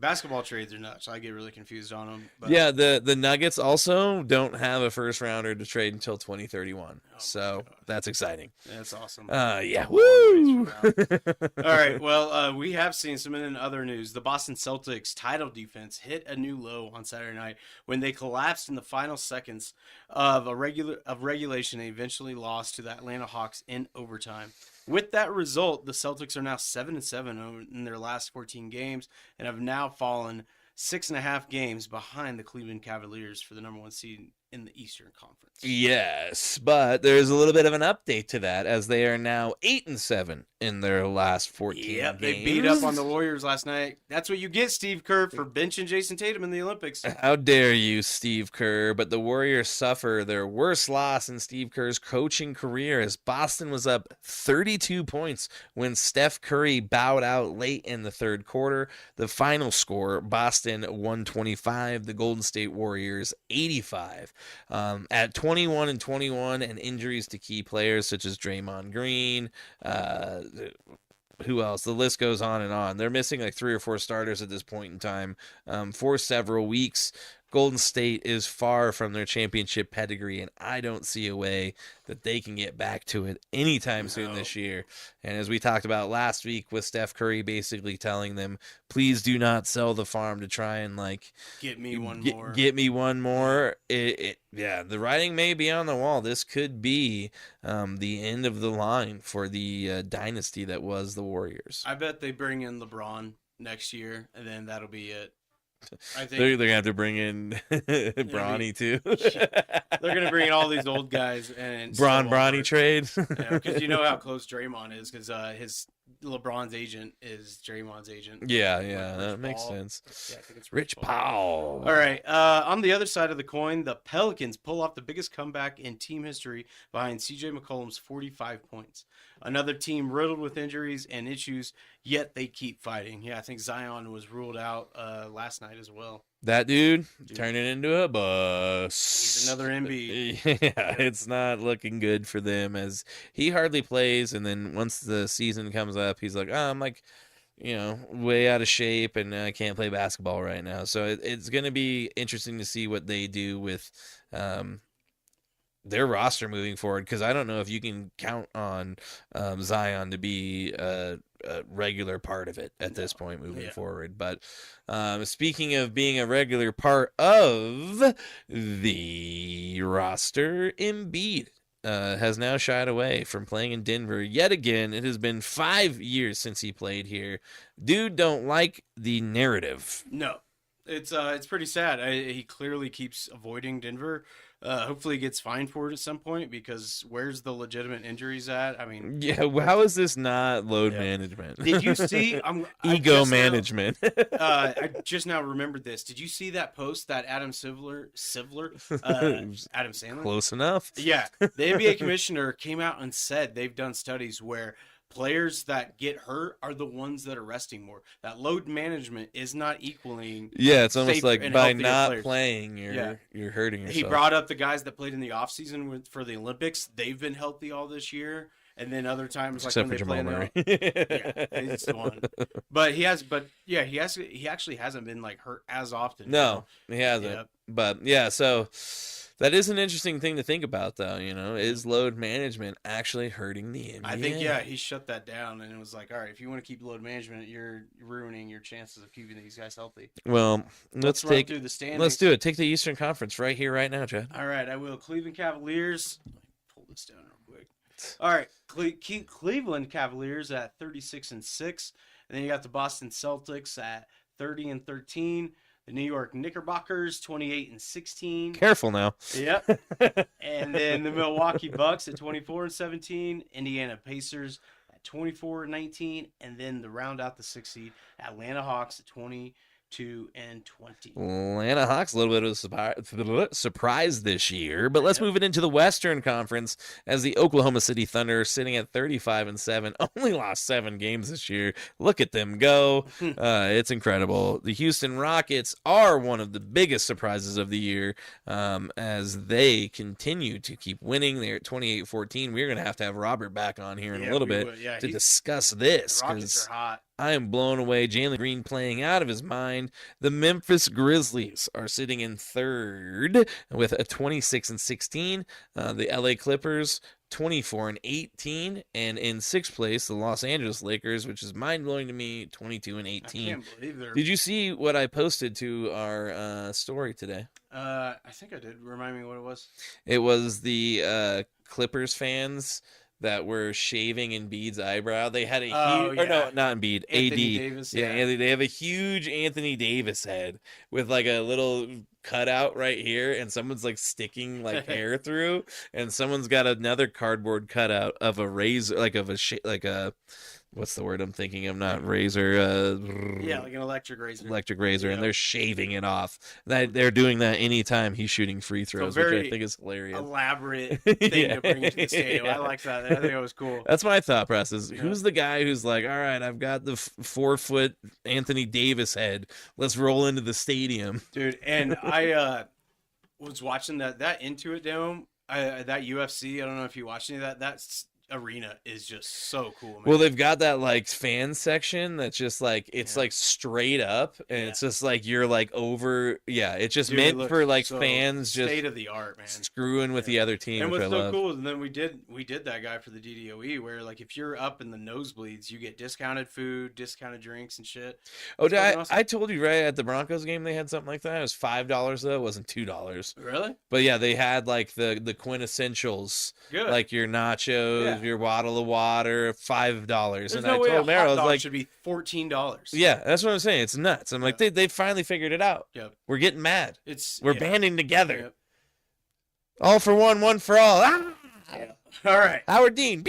Basketball trades are nuts. I get really confused on them. But. Yeah, the Nuggets also don't have a first rounder to trade until 2031. So that's exciting. That's awesome. Yeah. Woo! All right. Well, we have seen some in other news. The Boston Celtics title defense hit a new low on Saturday night when they collapsed in the final seconds of regulation and eventually lost to the Atlanta Hawks in overtime. With that result, the Celtics are now 7-7 in their last 14 games and have now fallen 6.5 games behind the Cleveland Cavaliers for the number 1 seed in the Eastern Conference. Yes, but there's a little bit of an update to that as they are now 8-7 in their last 14 games. They beat up on the Warriors last night. That's what you get, Steve Kerr, for benching Jason Tatum in the Olympics. How dare you, Steve Kerr? But the Warriors suffer their worst loss in Steve Kerr's coaching career as Boston was up 32 points when Steph Curry bowed out late in the third quarter. The final score, Boston 125, the Golden State Warriors 85. At 21-21 and injuries to key players such as Draymond Green, who else? The list goes on and on. They're missing like 3 or 4 starters at this point in time for several weeks. Golden State is far from their championship pedigree, and I don't see a way that they can get back to it anytime soon this year. And as we talked about last week with Steph Curry basically telling them, please do not sell the farm to try and get me one more. Get me one more. The writing may be on the wall. This could be the end of the line for the dynasty that was the Warriors. I bet they bring in LeBron next year, and then that'll be it. I think they're gonna have to bring in Bronny too. They're gonna bring in all these old guys and Bronny trade. Because you know how close Draymond is, because his LeBron's agent is Draymond's agent. Yeah, that makes sense. Yeah, I think it's Rich Paul. All right. On the other side of the coin, the Pelicans pull off the biggest comeback in team history behind CJ McCollum's 45 points. Another team riddled with injuries and issues, yet they keep fighting. Yeah, I think Zion was ruled out last night as well. That dude turning into a bus. He's another MB. Yeah, it's not looking good for them as he hardly plays. And then once the season comes up, he's like, I'm way out of shape and I can't play basketball right now. So it's going to be interesting to see what they do with their roster moving forward, because I don't know if you can count on Zion to be a regular part of it at this point moving forward. But speaking of being a regular part of the roster, Embiid has now shied away from playing in Denver yet again. It has been 5 years since he played here. Dude don't like the narrative. No. It's pretty sad. He clearly keeps avoiding Denver. Hopefully he gets fined for it at some point, because where's the legitimate injuries at? I mean, how is this not load management? Did you see ego management? I just now remembered this. Did you see that post that Adam Sandler? Close enough. Yeah, the NBA commissioner came out and said they've done studies where players that get hurt are the ones that are resting more. That load management is not equaling. Yeah, it's almost like by not playing, you're hurting yourself. He brought up the guys that played in the offseason for the Olympics. They've been healthy all this year. And then other times, like except when for they Jamal play, he's the one. But he actually hasn't been hurt as often. No, he hasn't. Yep. But so that is an interesting thing to think about, though. Is load management actually hurting the NBA? I think he shut that down, and it was like, all right, if you want to keep load management, you're ruining your chances of keeping these guys healthy. Well, let's run through the standings. Let's do it. Take the Eastern Conference right here, right now, Chad. All right, I will. Cleveland Cavaliers. Let me pull this down real quick. All right, Cleveland Cavaliers at 36-6, and then you got the Boston Celtics at 30-13. The New York Knickerbockers 28-16. Careful now. Yep. And then the Milwaukee Bucks at 24-17. Indiana Pacers at 24-19, and then to round out the 6th seed, Atlanta Hawks at 22-20. Atlanta Hawks, a little bit of a surprise this year, but let's move it into the Western Conference as the Oklahoma City Thunder, sitting at 35-7, only lost 7 games this year. Look at them go. It's incredible. The Houston Rockets are one of the biggest surprises of the year as they continue to keep winning. They're at 28-14. We're going to have Robert back on here in a little bit to discuss this. The Rockets are hot. I am blown away. Jalen Green playing out of his mind. The Memphis Grizzlies are sitting in third with a 26-16. The LA Clippers 24-18, and in sixth place, the Los Angeles Lakers, which is mind-blowing to me, 22-18. I can't believe they're... Did you see what I posted to our story today? I think I did. Remind me what it was. It was the Clippers fans that were shaving Embiid's eyebrow. They had a huge, or no, not Embiid, Anthony AD. Davis, yeah, they have a huge Anthony Davis head with like a little cutout right here, and someone's like sticking like hair through, and someone's got another cardboard cutout of a razor, like of a what's the word I'm thinking of? Not razor. Yeah, like an electric razor. Electric razor, and they're shaving it off. They're doing that anytime he's shooting free throws, which I think is hilarious. Elaborate thing to bring into the stadium. I like that. I think it was cool. That's my thought process. Who's the guy who's like, all right, I've got the 4-foot Anthony Davis head. Let's roll into the stadium, dude. And I was watching that Intuit Dome, that UFC. I don't know if you watched any of that. That's arena is just so cool, man. Well, they've got that like fan section that's just like it's like straight up, and it's just like you're like over. Yeah, it's just meant for like fans, just state of the art, man. Screwing with the other team. And what's so cool, and then we did that guy for the DDOE where like if you're up in the nosebleeds, you get discounted food, discounted drinks, and shit. Oh, I told you right at the Broncos game they had something like that. It was $5 though. It wasn't $2. Really? But yeah, they had like the quintessentials, like your nachos, your bottle of water, $5. And I told Mara, I was like, should be $14. Yeah, that's what I'm saying. It's nuts. I'm like, they finally figured it out. Yep. We're getting mad. We're banding together. Yep. All for one, one for all. Ah! Yeah. All right, Howard Dean.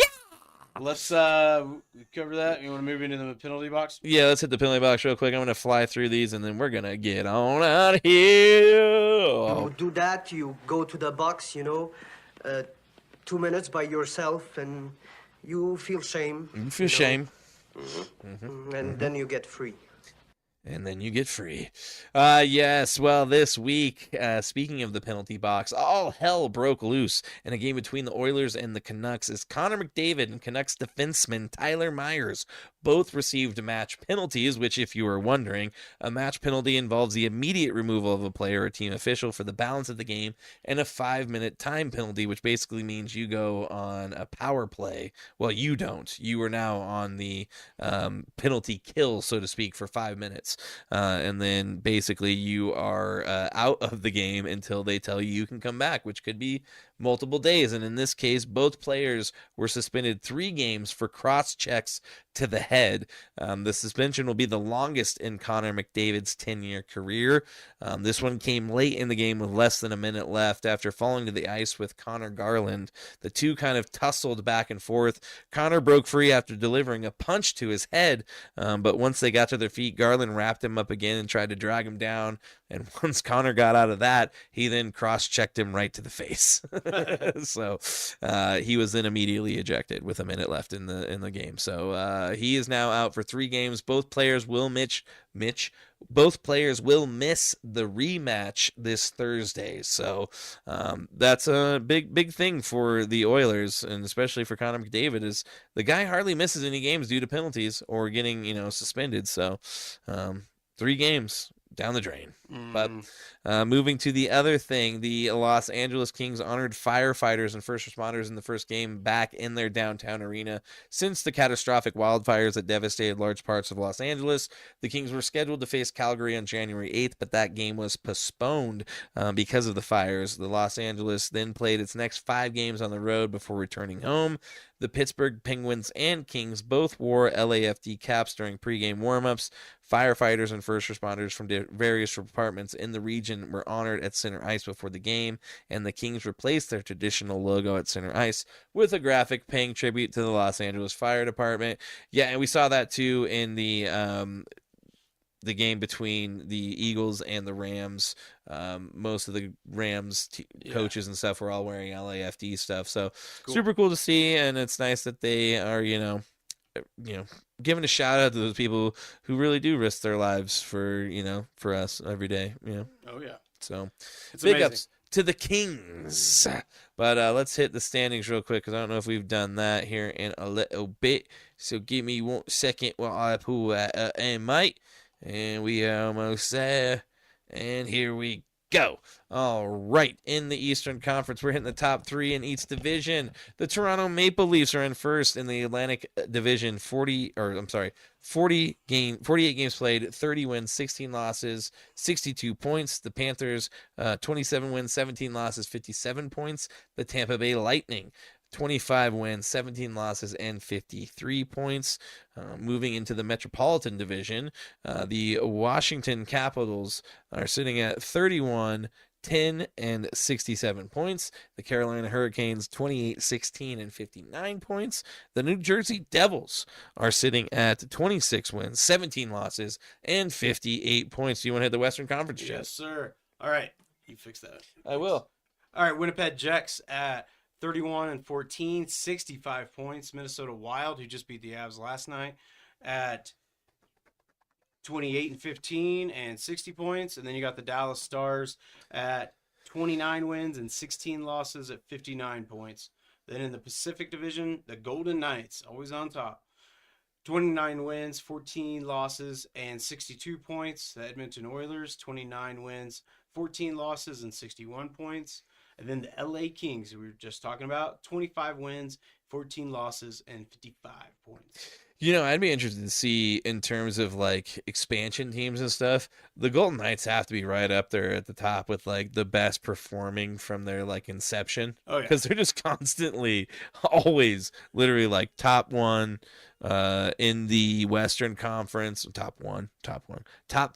Let's cover that. You want to move into the penalty box? Yeah, let's hit the penalty box real quick. I'm going to fly through these, and then we're going to get on out of here. You do that, you go to the box, 2 minutes by yourself, and you feel shame. You feel shame. And then you get free. And then you get free. Yes, well, this week, speaking of the penalty box, all hell broke loose in a game between the Oilers and the Canucks as Connor McDavid and Canucks defenseman Tyler Myers both received match penalties, which, if you were wondering, a match penalty involves the immediate removal of a player or team official for the balance of the game, and a 5-minute time penalty, which basically means you go on a power play. Well, you don't. You are now on the penalty kill, so to speak, for 5 minutes. And then basically you are out of the game until they tell you can come back, which could be multiple days. And in this case, both players were suspended 3 games for cross checks to the head. The suspension will be the longest in Connor McDavid's 10-year career. This one came late in the game with less than a minute left after falling to the ice with Connor Garland. The two kind of tussled back and forth. Connor broke free after delivering a punch to his head, but once they got to their feet, Garland wrapped him up again and tried to drag him down. And once Connor got out of that, he then cross-checked him right to the face. So he was then immediately ejected with a minute left in the game. So he is now out for 3 games. Both players will both players will miss the rematch this Thursday. So that's a big thing for the Oilers, and especially for Connor McDavid, is the guy hardly misses any games due to penalties or getting suspended. So 3 games down the drain. But moving to the other thing, the Los Angeles Kings honored firefighters and first responders in the first game back in their downtown arena since the catastrophic wildfires that devastated large parts of Los Angeles. The Kings were scheduled to face Calgary on January 8th, but that game was postponed because of the fires. The Los Angeles then played its next 5 games on the road before returning home. The Pittsburgh Penguins and Kings both wore LAFD caps during pregame warmups. Firefighters and first responders from various departments in the region were honored at center ice before the game, and the Kings replaced their traditional logo at center ice with a graphic paying tribute to the Los Angeles Fire Department. Yeah, and we saw that too in the game between the Eagles and the Rams. Most of the Rams coaches and stuff were all wearing LAFD stuff. So super cool to see, and it's nice that they are, giving a shout out to those people who really do risk their lives for us every day. Oh yeah. So it's big amazing. ups to the Kings. But let's hit the standings real quick because I don't know if we've done that here in a little bit. So give me 1 second while I pull that and mate. And we are almost there. And here we go. All right. In the Eastern Conference, we're hitting the top 3 in each division. The Toronto Maple Leafs are in first in the Atlantic Division, 48 games played, 30 wins, 16 losses, 62 points. The Panthers, 27 wins, 17 losses, 57 points. The Tampa Bay Lightning, 25 wins, 17 losses, and 53 points. Moving into the Metropolitan Division, the Washington Capitals are sitting at 31, 10, and 67 points. The Carolina Hurricanes, 28, 16, and 59 points. The New Jersey Devils are sitting at 26 wins, 17 losses, and 58 points. Do you want to hit the Western Conference, Jeff? Yes, sir. All right. You fix that. I will. All right. Winnipeg Jets at 31-14, 65 points. Minnesota Wild, who just beat the Avs last night, at 28-15 and 60 points. And then you got the Dallas Stars at 29 wins and 16 losses at 59 points. Then in the Pacific Division, the Golden Knights, always on top. 29 wins, 14 losses, and 62 points. The Edmonton Oilers, 29 wins, 14 losses, and 61 points. And then the LA Kings, we were just talking about, 25 wins, 14 losses, and 55 points. You know, I'd be interested to see in terms of like expansion teams and stuff. The Golden Knights have to be right up there at the top with like the best performing from their like inception. Oh yeah, because they're just constantly, always, literally like top 1 in the Western Conference, top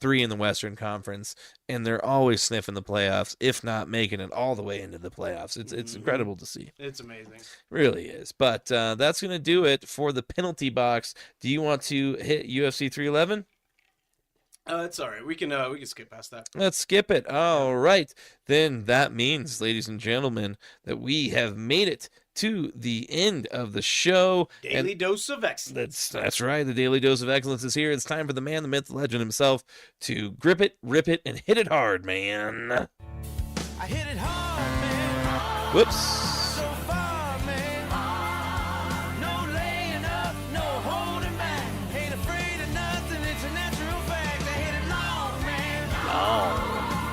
3 in the Western Conference, and they're always sniffing the playoffs, if not making it all the way into the playoffs. It's incredible to see. It's amazing. It really is. But that's going to do it for the penalty box. Do you want to hit UFC 311? It's all right. We can skip past that. Let's skip it. All right. Then that means, ladies and gentlemen, that we have made it to the end of the show. Daily Dose of Excellence. That's right. The Daily Dose of Excellence is here. It's time for the man, the myth, the legend himself to grip it, rip it, and hit it hard, man. I hit it hard, man. Whoops. So far, man. No laying up, no holding back. Ain't afraid of nothing, it's a natural fact. I hit it long, man.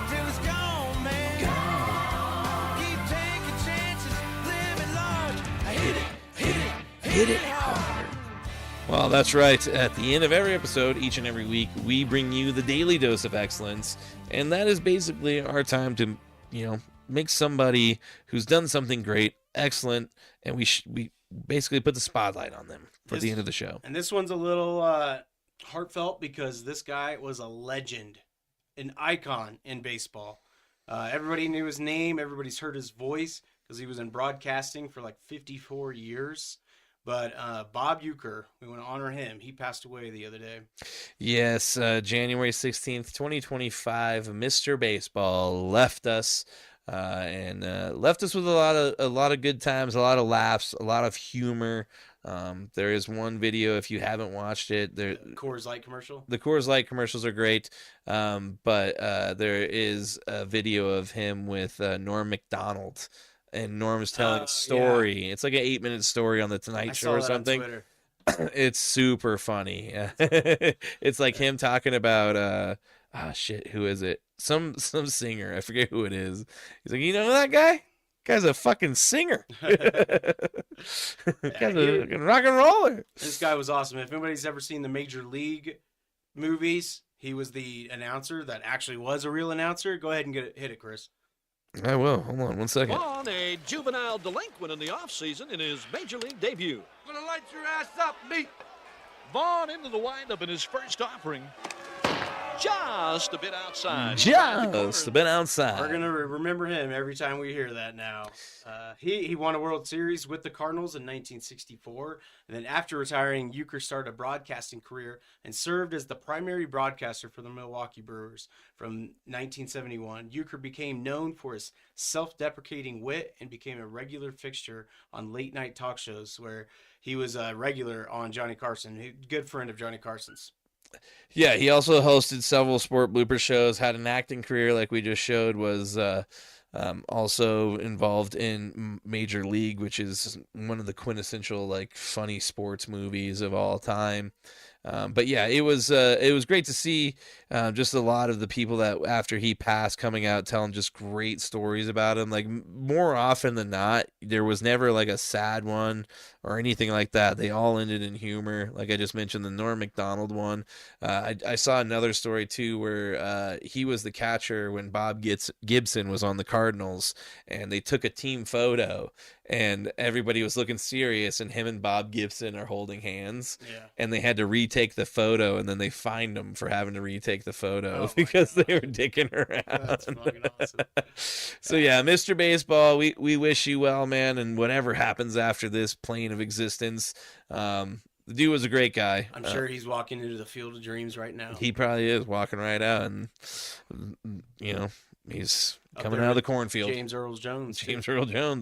Till it's gone, man. Keep taking chances, living large. I hit it hard. Well, that's right. At the end of every episode, each and every week, we bring you the Daily Dose of Excellence. And that is basically our time to, make somebody who's done something great, excellent, and we basically put the spotlight on them for the end of the show. And this one's a little heartfelt because this guy was a legend, an icon in baseball. Everybody knew his name. Everybody's heard his voice because he was in broadcasting for like 54 years. But Bob Uecker, we want to honor him. He passed away the other day. Yes, January 16th, 2025, Mr. Baseball left us. And left us with a lot of good times, a lot of laughs, a lot of humor. There is one video, if you haven't watched it, the Coors Light commercial. The Coors Light commercials are great, but there is a video of him with Norm Macdonald, and Norm's telling a story. Yeah. It's like an 8-minute story on the Tonight Show or something. It's super funny. It's like him talking about who is it? Some singer. I forget who it is. He's like, you know that guy? Guy's a fucking singer. Guy's a rock and roller. This guy was awesome. If anybody's ever seen the Major League movies, he was the announcer that actually was a real announcer. Go ahead and hit it, Chris. I will. Hold on 1 second. On a juvenile delinquent in the offseason in his Major League debut. Gonna light your ass up, meat. Vaughn into the windup in his first offering. Just a bit outside. Just a bit outside. We're going to remember him every time we hear that now. He won a World Series with the Cardinals in 1964. And then after retiring, Uecker started a broadcasting career and served as the primary broadcaster for the Milwaukee Brewers. From 1971, Uecker became known for his self-deprecating wit and became a regular fixture on late-night talk shows where he was a regular on Johnny Carson, a good friend of Johnny Carson's. Yeah, he also hosted several sport blooper shows, had an acting career like we just showed, was Also involved in Major League, which is one of the quintessential like funny sports movies of all time. But yeah, it was great to see just a lot of the people that after he passed coming out telling just great stories about him. Like more often than not, there was never like a sad one or anything like that. They all ended in humor. Like I just mentioned, the Norm Macdonald one. I saw another story too where he was the catcher when Bob Gibson was on the Cardinals, and they took a team photo, and everybody was looking serious, and him and Bob Gibson are holding hands, and they had to retake the photo, and then they fined him for having to retake the photo because they were dicking around. That's fucking awesome. So yeah, Mr. Baseball, we wish you well, man, and whatever happens after this plane of existence. The dude was a great guy. I'm sure he's walking into the field of dreams right now. He probably is walking right out, and he's coming out of the cornfield. James Earl Jones.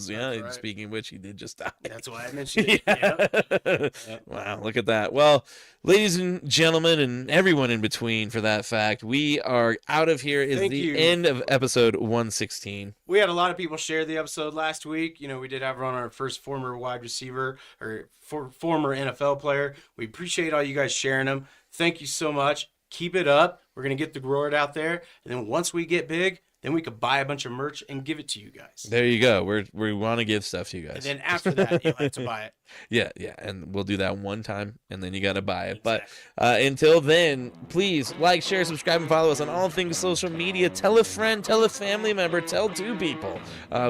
Yeah. Right. Speaking of which, he did just die. That's why I mentioned it. Yeah. Wow, look at that. Well, ladies and gentlemen, and everyone in between for that fact, we are out of here. Is the end of episode 116. We had a lot of people share the episode last week. We did have on our first former wide receiver or former NFL player. We appreciate all you guys sharing them. Thank you so much. Keep it up. We're going to get the word out there. And then once we get big, then we could buy a bunch of merch and give it to you guys. There you go. We want to give stuff to you guys. And then after that, you'll have to buy it. Yeah. And we'll do that one time, and then you got to buy it. Exactly. But until then, please like, share, subscribe, and follow us on all things social media. Tell a friend, tell a family member, tell two people.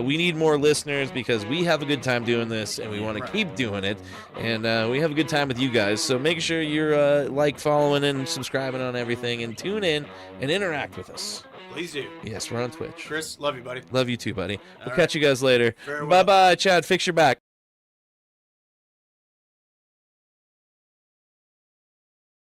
We need more listeners because we have a good time doing this, and we want to keep doing it. And we have a good time with you guys. So make sure you're following, and subscribing on everything, and tune in and interact with us. Please do. Yes, we're on Twitch. Chris, love you, buddy. Love you too, buddy. We'll catch you guys later. Bye-bye, Chad. Fix your back.